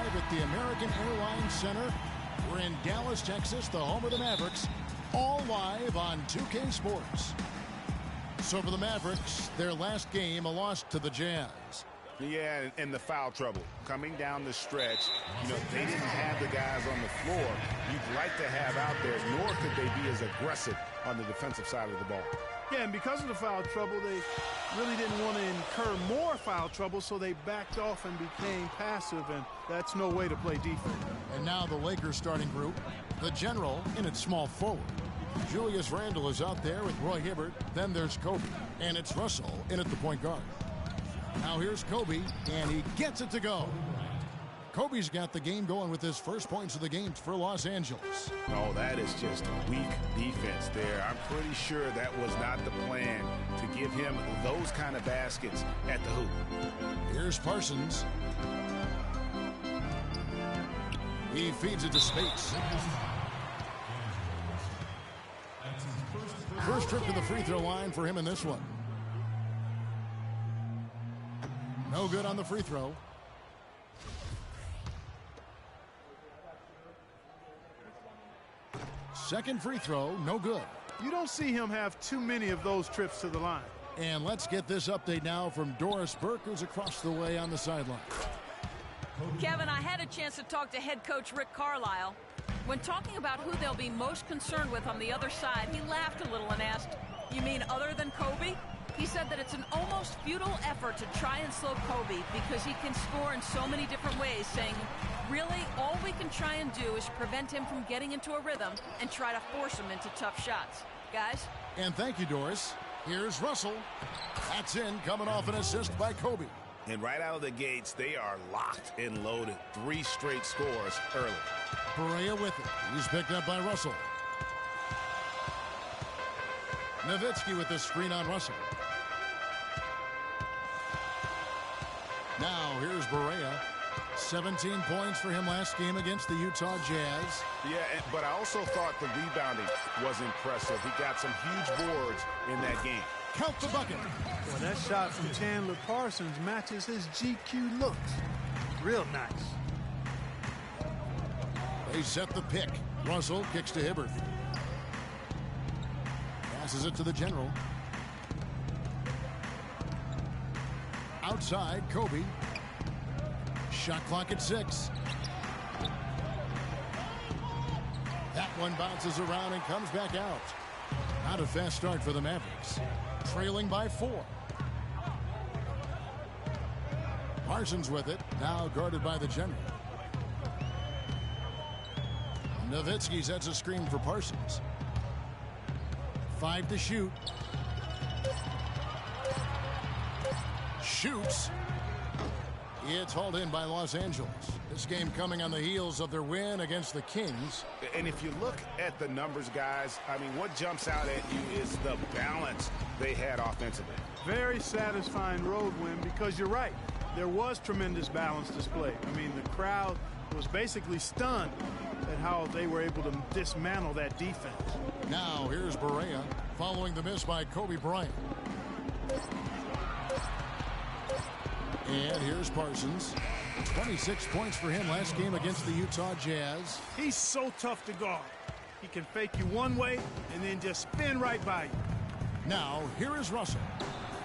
[SPEAKER 5] We're at the American Airlines Center. We're in Dallas, Texas, the home of the Mavericks, all live on 2K Sports. So for the Mavericks, their last game, a loss to the Jazz.
[SPEAKER 6] Yeah, and the foul trouble coming down the stretch. You know, they didn't have the guys on the floor you'd like to have out there, nor could they be as aggressive on the defensive side of the ball.
[SPEAKER 7] Yeah, and because of the foul trouble, they really didn't want to incur more foul trouble, so they backed off and became passive, and that's no way to play defense.
[SPEAKER 5] And now the Lakers starting group. The General in at small forward. Julius Randle is out there with Roy Hibbert. Then there's Kobe. And it's Russell in at the point guard. Now here's Kobe, and he gets it to go. Kobe's got the game going with his first points of the game for Los Angeles.
[SPEAKER 6] Oh, that is just weak defense there. I'm pretty sure that was not the plan to give him those kind of baskets at the hoop.
[SPEAKER 5] Here's Parsons. He feeds it to Spates. First trip to the free throw line for him in this one. No good on the free throw. Second free throw, no good.
[SPEAKER 7] You don't see him have too many of those trips to the line.
[SPEAKER 5] And let's get this update now from Doris Burke, who's across the way on the sideline.
[SPEAKER 8] Kevin, I had a chance to talk to head coach Rick Carlisle. When talking about who they'll be most concerned with on the other side, he laughed a little and asked, "You mean other than Kobe?" He said that it's an almost futile effort to try and slow Kobe because he can score in so many different ways, saying, really, all we can try and do is prevent him from getting into a rhythm and try to force him into tough shots. Guys?
[SPEAKER 5] And thank you, Doris. Here's Russell. That's in, coming off an assist by Kobe.
[SPEAKER 6] And right out of the gates, they are locked and loaded. 3 straight scores early.
[SPEAKER 5] Barea with it. He's picked up by Russell. Nowitzki with the screen on Russell. Now, here's Barea. 17 points for him last game against the Utah Jazz.
[SPEAKER 6] Yeah, but I also thought the rebounding was impressive. He got some huge boards in that game.
[SPEAKER 5] Count the bucket.
[SPEAKER 7] Well, that shot from Chandler Parsons matches his GQ looks. Real nice.
[SPEAKER 5] They set the pick. Russell kicks to Hibbert. Passes it to the general. Outside, Kobe. Shot clock at 6. That one bounces around and comes back out. Not a fast start for the Mavericks. Trailing by 4. Parsons with it. Now guarded by the general. Nowitzki sets a screen for Parsons. 5 to shoot. Shoots. It's hauled in by Los Angeles. This game coming on the heels of their win against the Kings.
[SPEAKER 6] And if you look at the numbers, guys, I mean, what jumps out at you is the balance they had offensively.
[SPEAKER 7] Very satisfying road win because you're right. There was tremendous balance displayed. I mean, the crowd was basically stunned at how they were able to dismantle that defense.
[SPEAKER 5] Now here's Barea following the miss by Kobe Bryant. And here's Parsons. 26 points for him last game against the Utah Jazz.
[SPEAKER 7] He's so tough to guard. He can fake you one way and then just spin right by you.
[SPEAKER 5] Now here is Russell.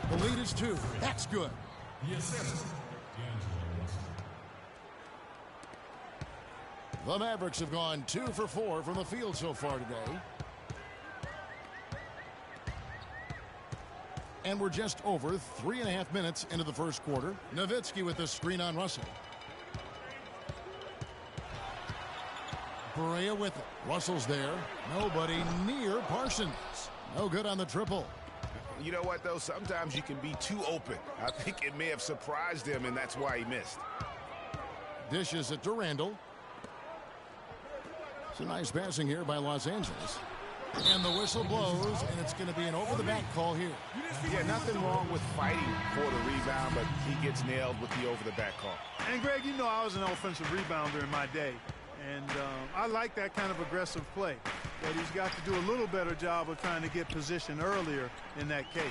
[SPEAKER 5] The lead is 2. That's good. The Mavericks have gone 2 for 4 from the field so far today. And we're just over 3.5 minutes into the first quarter. Nowitzki with the screen on Russell. Barea with it. Russell's there. Nobody near Parsons. No good on the triple.
[SPEAKER 6] You know what, though? Sometimes you can be too open. I think it may have surprised him, and that's why he missed.
[SPEAKER 5] Dishes it to Randall. It's a nice passing here by Los Angeles. And the whistle blows, and it's going to be an over-the-back call here.
[SPEAKER 6] Yeah, nothing wrong with fighting for the rebound, but he gets nailed with the over-the-back call.
[SPEAKER 7] And, Greg, you know I was an offensive rebounder in my day. And I like that kind of aggressive play. But he's got to do a little better job of trying to get position earlier in that case.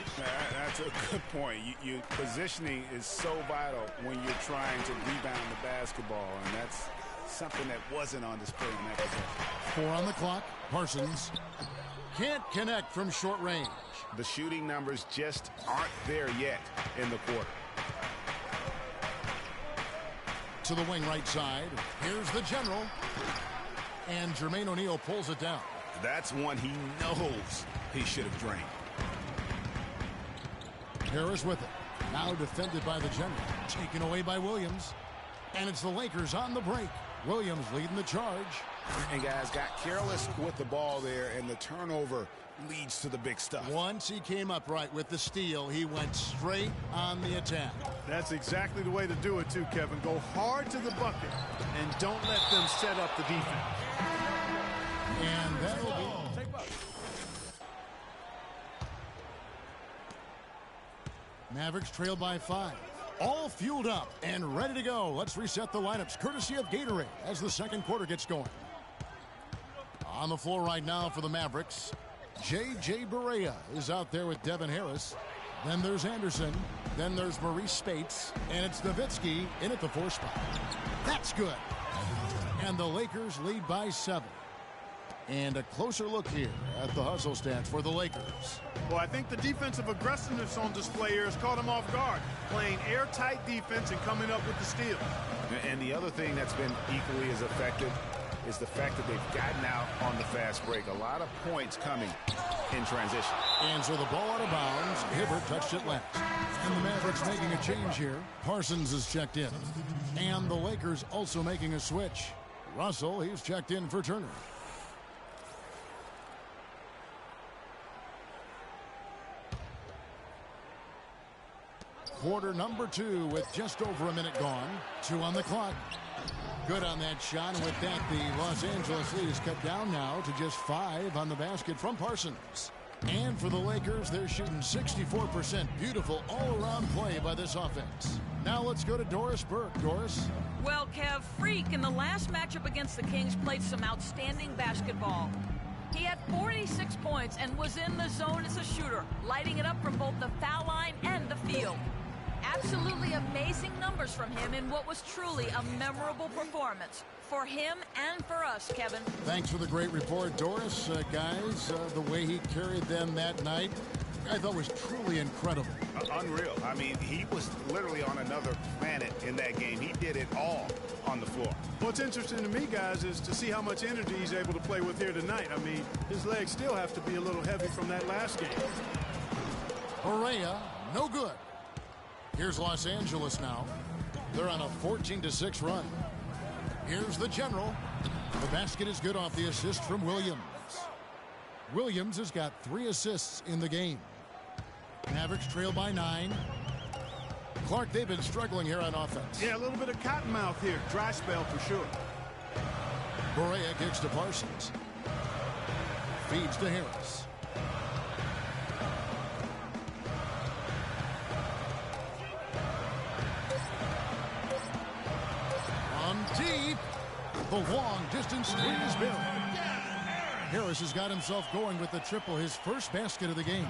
[SPEAKER 6] That's a good point. Positioning is so vital when you're trying to rebound the basketball, and that's something that wasn't on display in that possession.
[SPEAKER 5] 4 on the clock. Parsons can't connect from short range.
[SPEAKER 6] The shooting numbers just aren't there yet in the quarter.
[SPEAKER 5] To the wing right side. Here's the general. And Jermaine O'Neal pulls it down.
[SPEAKER 6] That's one he knows he should have drained.
[SPEAKER 5] Harris with it. Now defended by the general. Taken away by Williams. And it's the Lakers on the break. Williams leading the charge.
[SPEAKER 6] And guys got careless with the ball there, and the turnover leads to the big stuff.
[SPEAKER 5] Once he came upright with the steal, he went straight on the attack.
[SPEAKER 7] That's exactly the way to do it too, Kevin. Go hard to the bucket and don't let them set up the defense.
[SPEAKER 5] And that'll be... Mavericks trail by 5. All fueled up and ready to go. Let's reset the lineups courtesy of Gatorade as the second quarter gets going. On the floor right now for the Mavericks, J.J. Barea is out there with Devin Harris. Then there's Anderson. Then there's Maurice Spates. And it's Nowitzki in at the 4 spot. That's good. And the Lakers lead by 7. And a closer look here at the hustle stats for the Lakers.
[SPEAKER 7] Well, I think the defensive aggressiveness on display here has caught him off guard, playing airtight defense and coming up with the steal.
[SPEAKER 6] And the other thing that's been equally as effective is the fact that they've gotten out on the fast break. A lot of points coming in transition.
[SPEAKER 5] And so the ball out of bounds. Hibbert touched it last. And the Mavericks making a change here. Parsons is checked in. And the Lakers also making a switch. Russell, he's checked in for Turner. Quarter number 2 with just over a minute gone. 2 on the clock. Good on that shot, and with that, the Los Angeles lead is cut down now to just 5 on the basket from Parsons. And for the Lakers, they're shooting 64%. Beautiful all-around play by this offense. Now let's go to Doris Burke. Doris?
[SPEAKER 8] Well, Kev, Freak in the last matchup against the Kings played some outstanding basketball. He had 46 points and was in the zone as a shooter, lighting it up from both the foul line and the field. Absolutely amazing numbers from him in what was truly a memorable performance for him and for us, Kevin.
[SPEAKER 5] Thanks for the great report, Doris. Guys, the way he carried them that night, I thought was truly incredible.
[SPEAKER 6] Unreal. I mean, he was literally on another planet in that game. He did it all on the floor.
[SPEAKER 7] What's interesting to me, guys, is to see how much energy he's able to play with here tonight. I mean, his legs still have to be a little heavy from that last game.
[SPEAKER 5] Barea, no good. Here's Los Angeles now. They're on a 14-6 run. Here's the general. The basket is good off the assist from Williams. Williams has got 3 assists in the game. Mavericks trail by 9. Clark, they've been struggling here on offense.
[SPEAKER 7] Yeah, a little bit of cottonmouth here. Dry spell for sure.
[SPEAKER 5] Barea kicks to Parsons. Feeds to Harris. Deep, the long distance three is good. Harris has got himself going with the triple, his first basket of the game.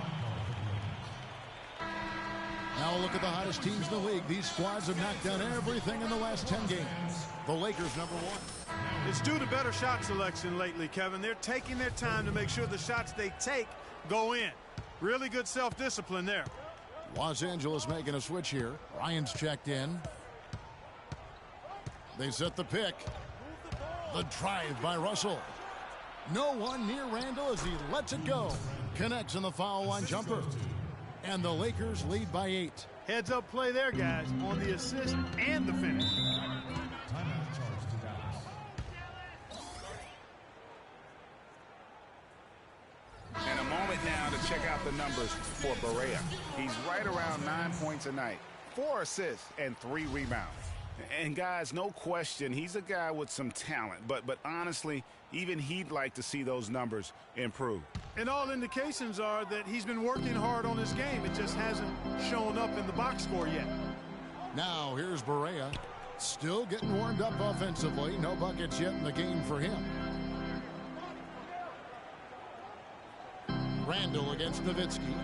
[SPEAKER 5] Now look at the hottest teams in the league. These squads have knocked down everything in the last 10 games. The Lakers number 1.
[SPEAKER 7] It's due to better shot selection lately, Kevin. They're taking their time to make sure the shots they take go in. Really good self-discipline there.
[SPEAKER 5] Los Angeles making a switch here. Ryan's checked in. They set the pick. The drive by Russell. No one near Randall as he lets it go. Connects in the foul line jumper. And the Lakers lead by 8.
[SPEAKER 7] Heads up play there, guys, on the assist and the finish.
[SPEAKER 6] And a moment now to check out the numbers for Barea. He's right around 9 points a night, 4 assists, and 3 rebounds. And guys, no question, he's a guy with some talent, but honestly, even he'd like to see those numbers improve.
[SPEAKER 7] And all indications are that he's been working hard on his game. It just hasn't shown up in the box score yet.
[SPEAKER 5] Now here's Barea, still getting warmed up offensively. No buckets yet in the game for him. Randall against Nowitzki.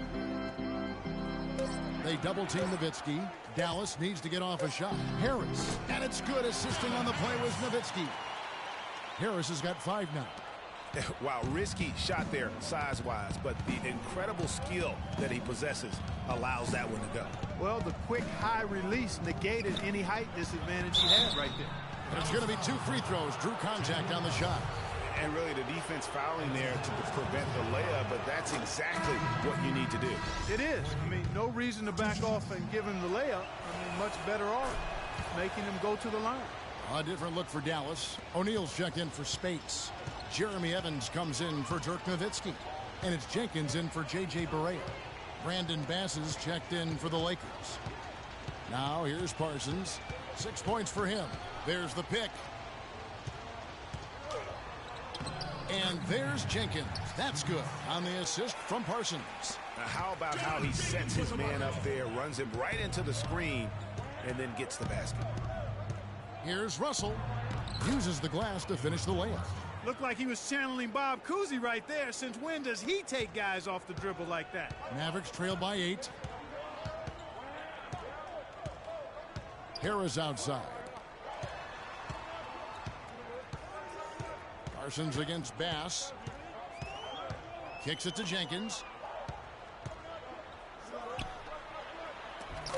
[SPEAKER 5] They double team Nowitzki. Dallas needs to get off a shot. Harris, and it's good. Assisting on the play was Nowitzki. Harris has got 5 now.
[SPEAKER 6] Wow, risky shot there size-wise, but the incredible skill that he possesses allows that one to go.
[SPEAKER 7] Well, the quick high release negated any height disadvantage he had right there.
[SPEAKER 5] And it's going to be 2 free throws. Drew contact on the shot.
[SPEAKER 6] And really the defense fouling there to prevent the layup, but that's exactly what you need to do.
[SPEAKER 7] It is. I mean, no reason to back off and give him the layup. I mean, much better off making him go to the line.
[SPEAKER 5] A different look for Dallas. O'Neal's checked in for Spates. Jeremy Evans comes in for Dirk Nowitzki. And it's Jenkins in for J.J. Barea. Brandon Bass is checked in for the Lakers. Now here's Parsons. 6 points for him. There's the pick. And there's Jenkins. That's good on the assist from Parsons.
[SPEAKER 6] Now how about how he sets his man up there, runs him right into the screen, and then gets the basket.
[SPEAKER 5] Here's Russell. Uses the glass to finish the layup.
[SPEAKER 7] Looked like he was channeling Bob Cousy right there. Since when does he take guys off the dribble like that?
[SPEAKER 5] Mavericks trail by 8. Harris outside. Parsons against Bass. Kicks it to Jenkins.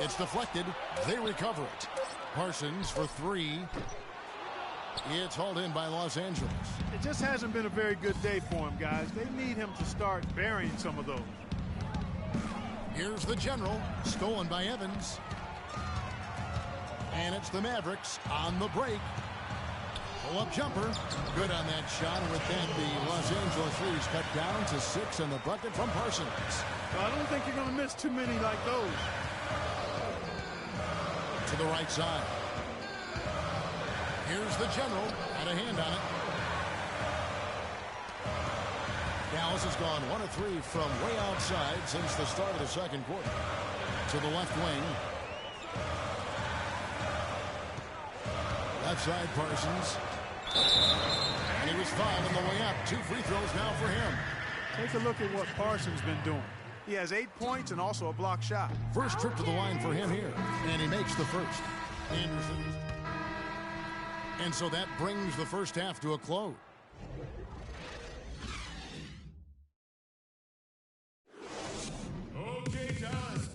[SPEAKER 5] It's deflected. They recover it. Parsons for three. It's hauled in by Los Angeles.
[SPEAKER 7] It just hasn't been a very good day for him, guys. They need him to start burying some of those.
[SPEAKER 5] Here's the General, stolen by Evans. And it's the Mavericks on the break. Pull-up jumper. Good on that shot. And with that, the Los Angeles threes cut down to 6 and the bucket from Parsons.
[SPEAKER 7] Well, I don't think you're going to miss too many like those.
[SPEAKER 5] To the right side. Here's the General. Had a hand on it. Dallas has gone 1 of 3 from way outside since the start of the second quarter. To the left wing. Left side, Parsons. And he was fouled on the way up. 2 free throws now for him.
[SPEAKER 7] Take a look at what Parsons been doing. He has 8 points and also a block shot.
[SPEAKER 5] First trip to the line for him here. And he makes the first. Anderson. And so that brings the first half to a close.
[SPEAKER 9] Okay, Dallas.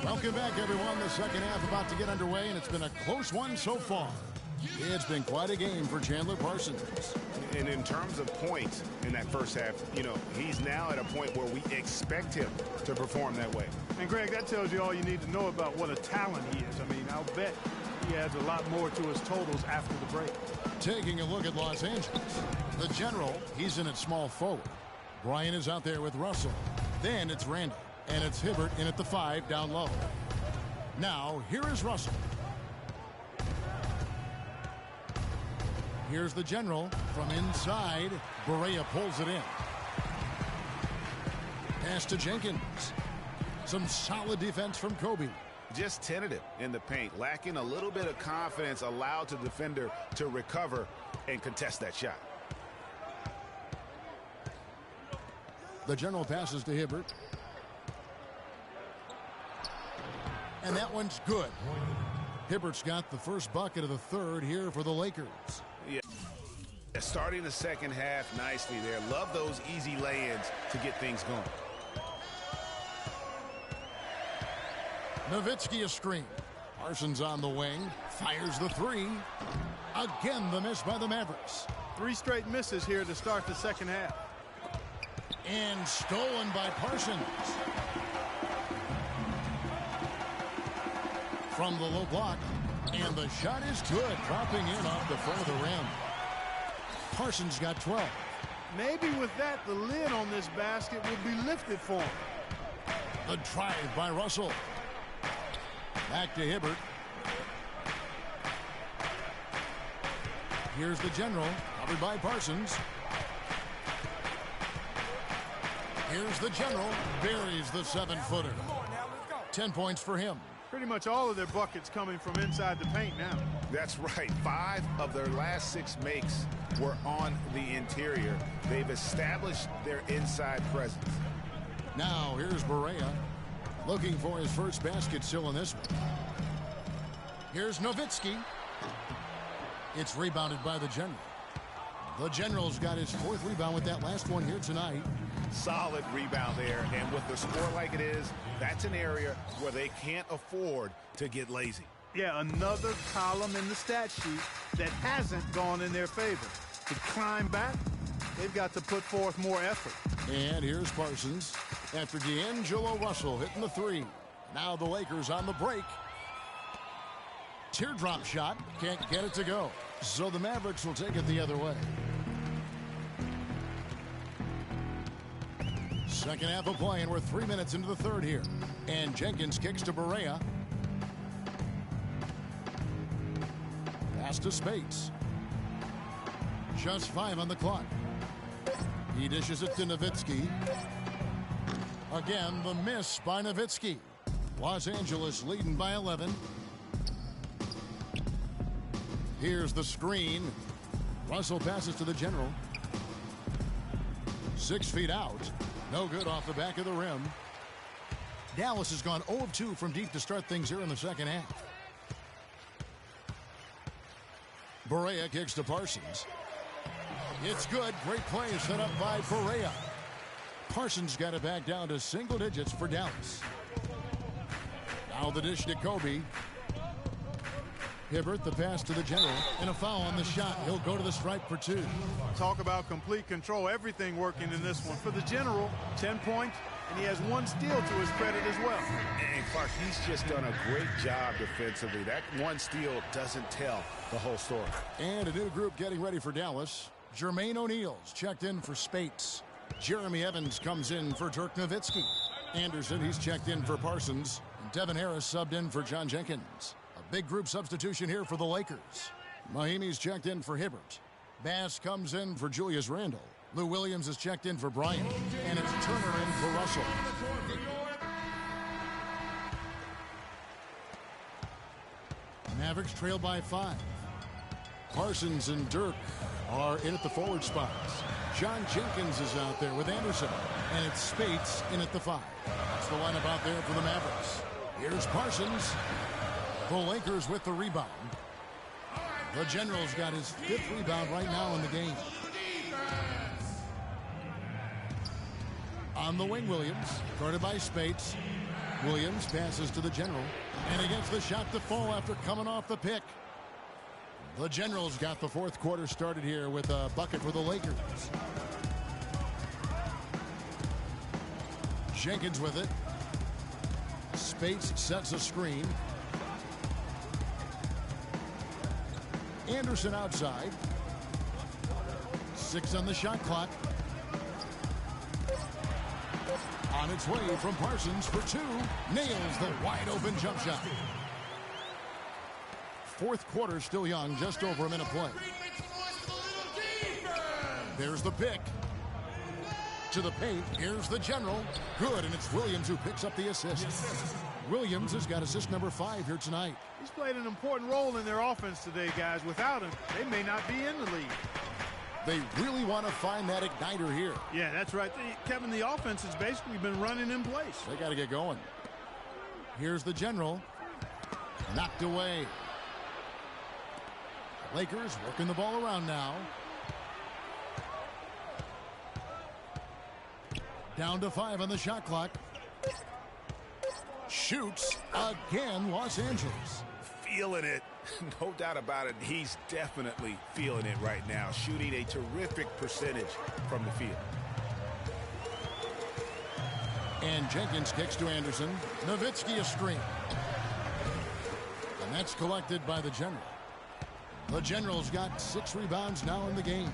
[SPEAKER 5] Welcome back, everyone. The second half about to get underway, and it's been a close one so far. It's been quite a game for Chandler Parsons.
[SPEAKER 6] And in terms of points in that first half, you know, he's now at a point where we expect him to perform that way.
[SPEAKER 7] And, Greg, that tells you all you need to know about what a talent he is. I mean, I'll bet he adds a lot more to his totals after the break.
[SPEAKER 5] Taking a look at Los Angeles. The General, he's in at small forward. Brian is out there with Russell. Then it's Randall. And it's Hibbert in at the 5 down low. Now, here is Russell. Here's the General from inside. Barea pulls it in. Pass to Jenkins. Some solid defense from Kobe.
[SPEAKER 6] Just tentative in the paint, lacking a little bit of confidence, allowed the defender to recover and contest that shot.
[SPEAKER 5] The General passes to Hibbert. And that one's good. Hibbert's got the first bucket of the third here for the Lakers.
[SPEAKER 6] Yeah. Starting the second half nicely there. Love those easy lay-ins to get things going.
[SPEAKER 5] Nowitzki a screen. Parsons on the wing. Fires the 3. Again, the miss by the Mavericks.
[SPEAKER 7] 3 straight misses here to start the second half.
[SPEAKER 5] And stolen by Parsons. From the low block. And the shot is good. Dropping in off the front of the rim. Parsons got 12.
[SPEAKER 7] Maybe with that, the lid on this basket will be lifted for him.
[SPEAKER 5] The drive by Russell. Back to Hibbert. Here's the General, covered by Parsons. Here's the General, buries the 7-footer. 10 points for him.
[SPEAKER 7] Pretty much all of their buckets coming from inside the paint now.
[SPEAKER 6] That's right. 5 of their last 6 makes were on the interior. They've established their inside presence.
[SPEAKER 5] Now here's Barea, looking for his first basket still in this one. Here's Nowitzki. It's rebounded by the General. The General's got his 4th rebound with that last one here tonight.
[SPEAKER 6] Solid rebound there, and with the score like it is, that's an area where they can't afford to get lazy.
[SPEAKER 7] Yeah, another column in the stat sheet that hasn't gone in their favor. To climb back, they've got to put forth more effort.
[SPEAKER 5] And here's Parsons after D'Angelo Russell hitting the 3. Now the Lakers on the break. Teardrop shot, can't get it to go. So the Mavericks will take it the other way. Second half of play, and we're 3 minutes into the third here. And Jenkins kicks to Barea. Pass to Spates. Just 5 on the clock. He dishes it to Nowitzki. Again, the miss by Nowitzki. Los Angeles leading by 11. Here's the screen. Russell passes to the General. 6 feet out. No good off the back of the rim. Dallas has gone 0 of 2 from deep to start things here in the second half. Barea kicks to Parsons. It's good. Great play set up by Barea. Parsons got it back down to single digits for Dallas. Now the dish to Kobe. Hibbert, the pass to the general, and a foul on the shot. He'll go to the stripe for 2.
[SPEAKER 7] Talk about complete control. Everything working in this one. For the general, 10 points, and he has 1 steal to his credit as well.
[SPEAKER 6] And Clark, he's just done a great job defensively. That 1 steal doesn't tell the whole story.
[SPEAKER 5] And a new group getting ready for Dallas. Jermaine O'Neal's checked in for Spates. Jeremy Evans comes in for Dirk Nowitzki. Anderson, he's checked in for Parsons. And Devin Harris subbed in for John Jenkins. A big group substitution here for the Lakers. Mahimi's checked in for Hibbert. Bass comes in for Julius Randle. Lou Williams is checked in for Bryant. And it's Turner in for Russell. Mavericks trail by 5. Parsons and Dirk are in at the forward spots. John Jenkins is out there with Anderson. And it's Spates in at the 5. That's the lineup out there for the Mavericks. Here's Parsons. The Lakers with the rebound. The General's got his 5th rebound right now in the game. On the wing, Williams. Guarded by Spates. Williams passes to the General. And he gets the shot to fall after coming off the pick. The General's got the 4th quarter started here with a bucket for the Lakers. Jenkins with it. Spates sets a screen. Anderson outside. 6 on the shot clock. On its way from Parsons for 2. Nails the wide open jump shot. 4th quarter still young, just over a minute play. There's the pick. To the paint, here's the General. Good, and it's Williams who picks up the assist. Williams has got assist number 5 here tonight.
[SPEAKER 7] He's played an important role in their offense today, guys. Without him, they may not be in the league.
[SPEAKER 5] They really want to find that igniter here.
[SPEAKER 7] Yeah, that's right. Kevin, the offense has basically been running in place.
[SPEAKER 5] They got to get going. Here's the General. Knocked away. Lakers working the ball around now. Down to 5 on the shot clock. Shoots again, Los Angeles.
[SPEAKER 6] Feeling it. No doubt about it. He's definitely feeling it right now. Shooting a terrific percentage from the field.
[SPEAKER 5] And Jenkins kicks to Anderson. Nowitzki a screen. And that's collected by the General. The General's got 6 rebounds now in the game.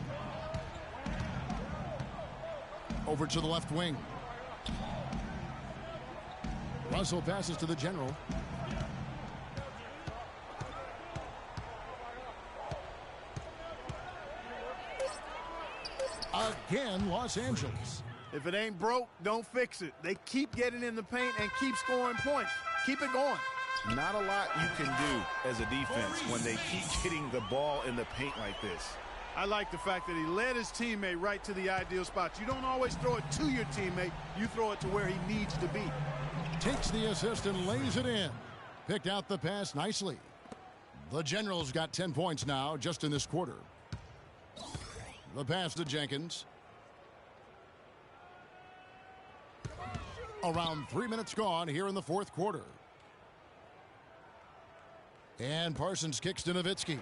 [SPEAKER 5] Over to the left wing. Russell passes to the General. Again, Los Angeles.
[SPEAKER 7] If it ain't broke, don't fix it. They keep getting in the paint and keep scoring points. Keep it going.
[SPEAKER 6] Not a lot you can do as a defense when they keep getting the ball in the paint like this.
[SPEAKER 7] I like the fact that he led his teammate right to the ideal spot. You don't always throw it to your teammate. You throw it to where he needs to be.
[SPEAKER 5] Takes the assist and lays it in. Picked out the pass nicely. The General's got 10 points now just in this quarter. The pass to Jenkins. Around 3 minutes gone here in the 4th quarter. And Parsons kicks to Nowitzki.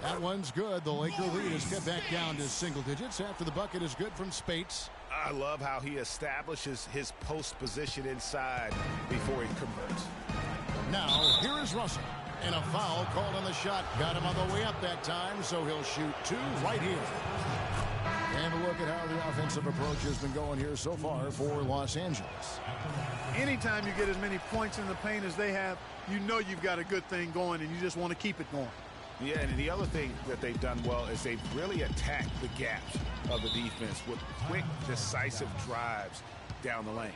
[SPEAKER 5] That one's good. The Laker lead is kept back down to single digits after the bucket is good from Spates.
[SPEAKER 6] I love how he establishes his post position inside before he converts.
[SPEAKER 5] Now, here is Russell. And a foul called on the shot. Got him on the way up that time, so he'll shoot 2 right here. And a look at how the offensive approach has been going here so far for Los Angeles.
[SPEAKER 7] Anytime you get as many points in the paint as they have, you know you've got a good thing going, and you just want to keep it going.
[SPEAKER 6] Yeah, and the other thing that they've done well is they've really attacked the gaps of the defense with quick, decisive drives down the lane.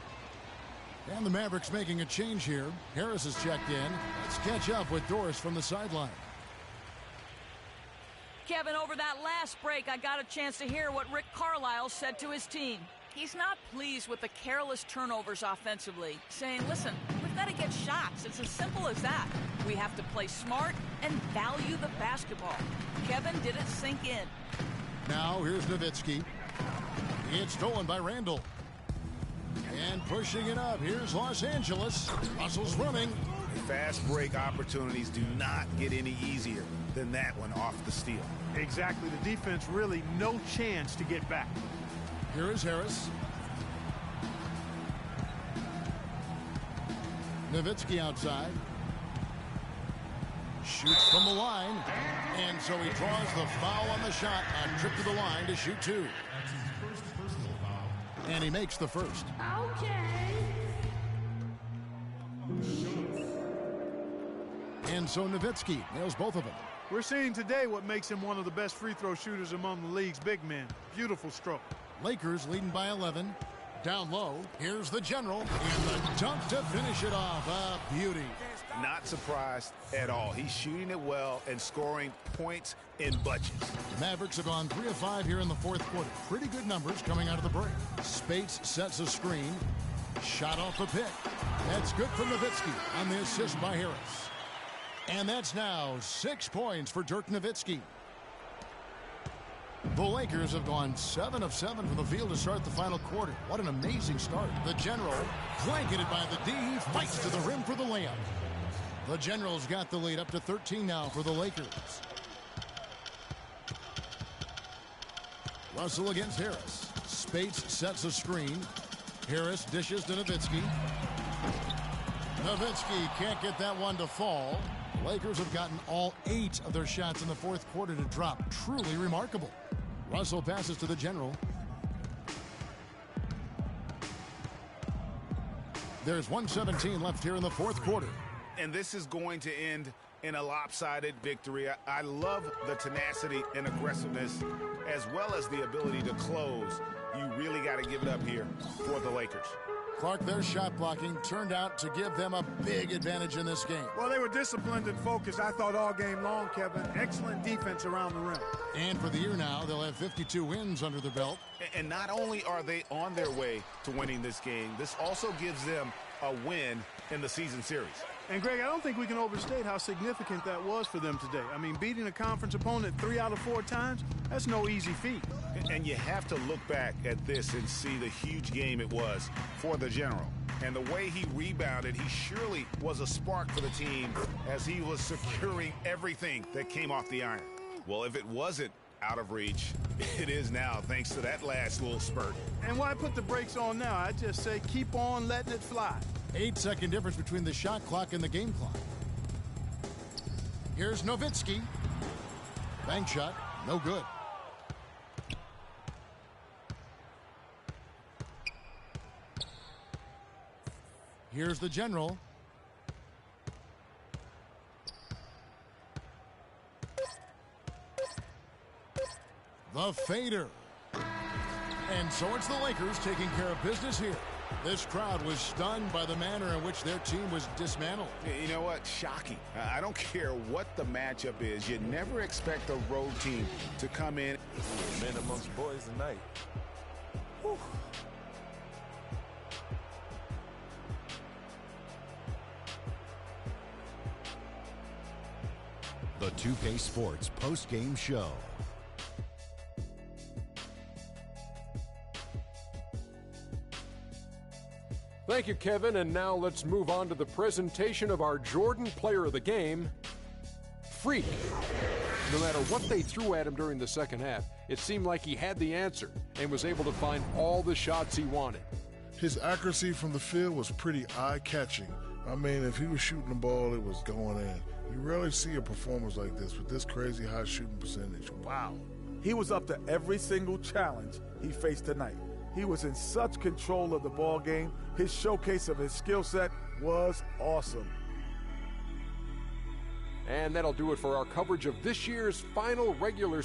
[SPEAKER 5] And the Mavericks making a change here. Harris is checked in. Let's catch up with Doris from the sideline.
[SPEAKER 8] Kevin, over that last break, I got a chance to hear what Rick Carlisle said to his team. He's not pleased with the careless turnovers offensively, saying, listen, we've got to get shots. It's as simple as that. We have to play smart and value the basketball. Kevin, did it sink in?
[SPEAKER 5] Now here's Nowitzki. It's stolen by Randall. And pushing it up, here's Los Angeles. Russell's running.
[SPEAKER 6] Fast break opportunities do not get any easier than that one off the steal.
[SPEAKER 7] Exactly. The defense really no chance to get back.
[SPEAKER 5] Here is Harris. Nowitzki outside. Shoots from the line. And so he draws the foul on the shot. A trip to the line to shoot two.
[SPEAKER 9] That's his first personal foul.
[SPEAKER 5] And he makes the first. And so Nowitzki nails both of them.
[SPEAKER 7] We're seeing today what makes him one of the best free throw shooters among the league's big men. Beautiful stroke.
[SPEAKER 5] Lakers leading by 11. Down low, here's the general. And the dunk to finish it off. A beauty.
[SPEAKER 6] Not surprised at all. He's shooting it well and scoring points in bunches.
[SPEAKER 5] Mavericks have gone 3 of 5 here in the fourth quarter. Pretty good numbers coming out of the break. Spates sets a screen. Shot off the pick. That's good for Nowitzki on the assist by Harris. And that's now 6 points for Dirk Nowitzki. The Lakers have gone 7 of 7 from the field to start the final quarter. What an amazing start. The General, blanketed by the D, fights to the rim for the layup. The General's got the lead up to 13 now for the Lakers. Russell against Harris. Spates sets a screen. Harris dishes to Nowitzki. Nowitzki can't get that one to fall. The Lakers have gotten all 8 of their shots in the fourth quarter to drop. Truly remarkable. Russell passes to the General. There's 1:17 left here in the fourth quarter.
[SPEAKER 6] And this is going to end in a lopsided victory. I love the tenacity and aggressiveness as well as the ability to close. You really got to give it up here for the Lakers.
[SPEAKER 5] Clark, their shot blocking turned out to give them a big advantage in this game.
[SPEAKER 7] Well, they were disciplined and focused, I thought, all game long, Kevin. Excellent defense around the rim.
[SPEAKER 5] And for the year now, they'll have 52 wins under their belt.
[SPEAKER 6] And not only are they on their way to winning this game, this also gives them a win in the season series.
[SPEAKER 7] And, Greg, I don't think we can overstate how significant that was for them today. I mean, beating a conference opponent 3 out of 4 times, that's no easy feat.
[SPEAKER 6] And you have to look back at this and see the huge game it was for the General. And the way he rebounded, he surely was a spark for the team as he was securing everything that came off the iron. Well, if it wasn't out of reach, it is now thanks to that last little spurt.
[SPEAKER 7] And why put the brakes on now? I just say keep on letting it fly.
[SPEAKER 5] 8-second difference between the shot clock and the game clock. Here's Nowitzki. Bank shot, no good. Here's the General. The fader. And so it's the Lakers taking care of business here. This crowd was stunned by the manner in which their team was dismantled.
[SPEAKER 6] You know what? Shocking. I don't care what the matchup is. You never expect a road team to come in.
[SPEAKER 12] Men amongst boys tonight. Whew.
[SPEAKER 2] The 2K Sports post-game show.
[SPEAKER 3] Thank you, Kevin. And now let's move on to the presentation of our Jordan Player of the Game, Freak. No matter what they threw at him during the second half, it seemed like he had the answer and was able to find all the shots he wanted.
[SPEAKER 4] His accuracy from the field was pretty eye-catching. I mean, if he was shooting the ball, it was going in. You rarely see a performance like this with this crazy high shooting percentage. Wow.
[SPEAKER 11] He was up to every single challenge he faced tonight. He was in such control of the ball game. His showcase of his skill set was awesome.
[SPEAKER 3] And that'll do it for our coverage of this year's final regular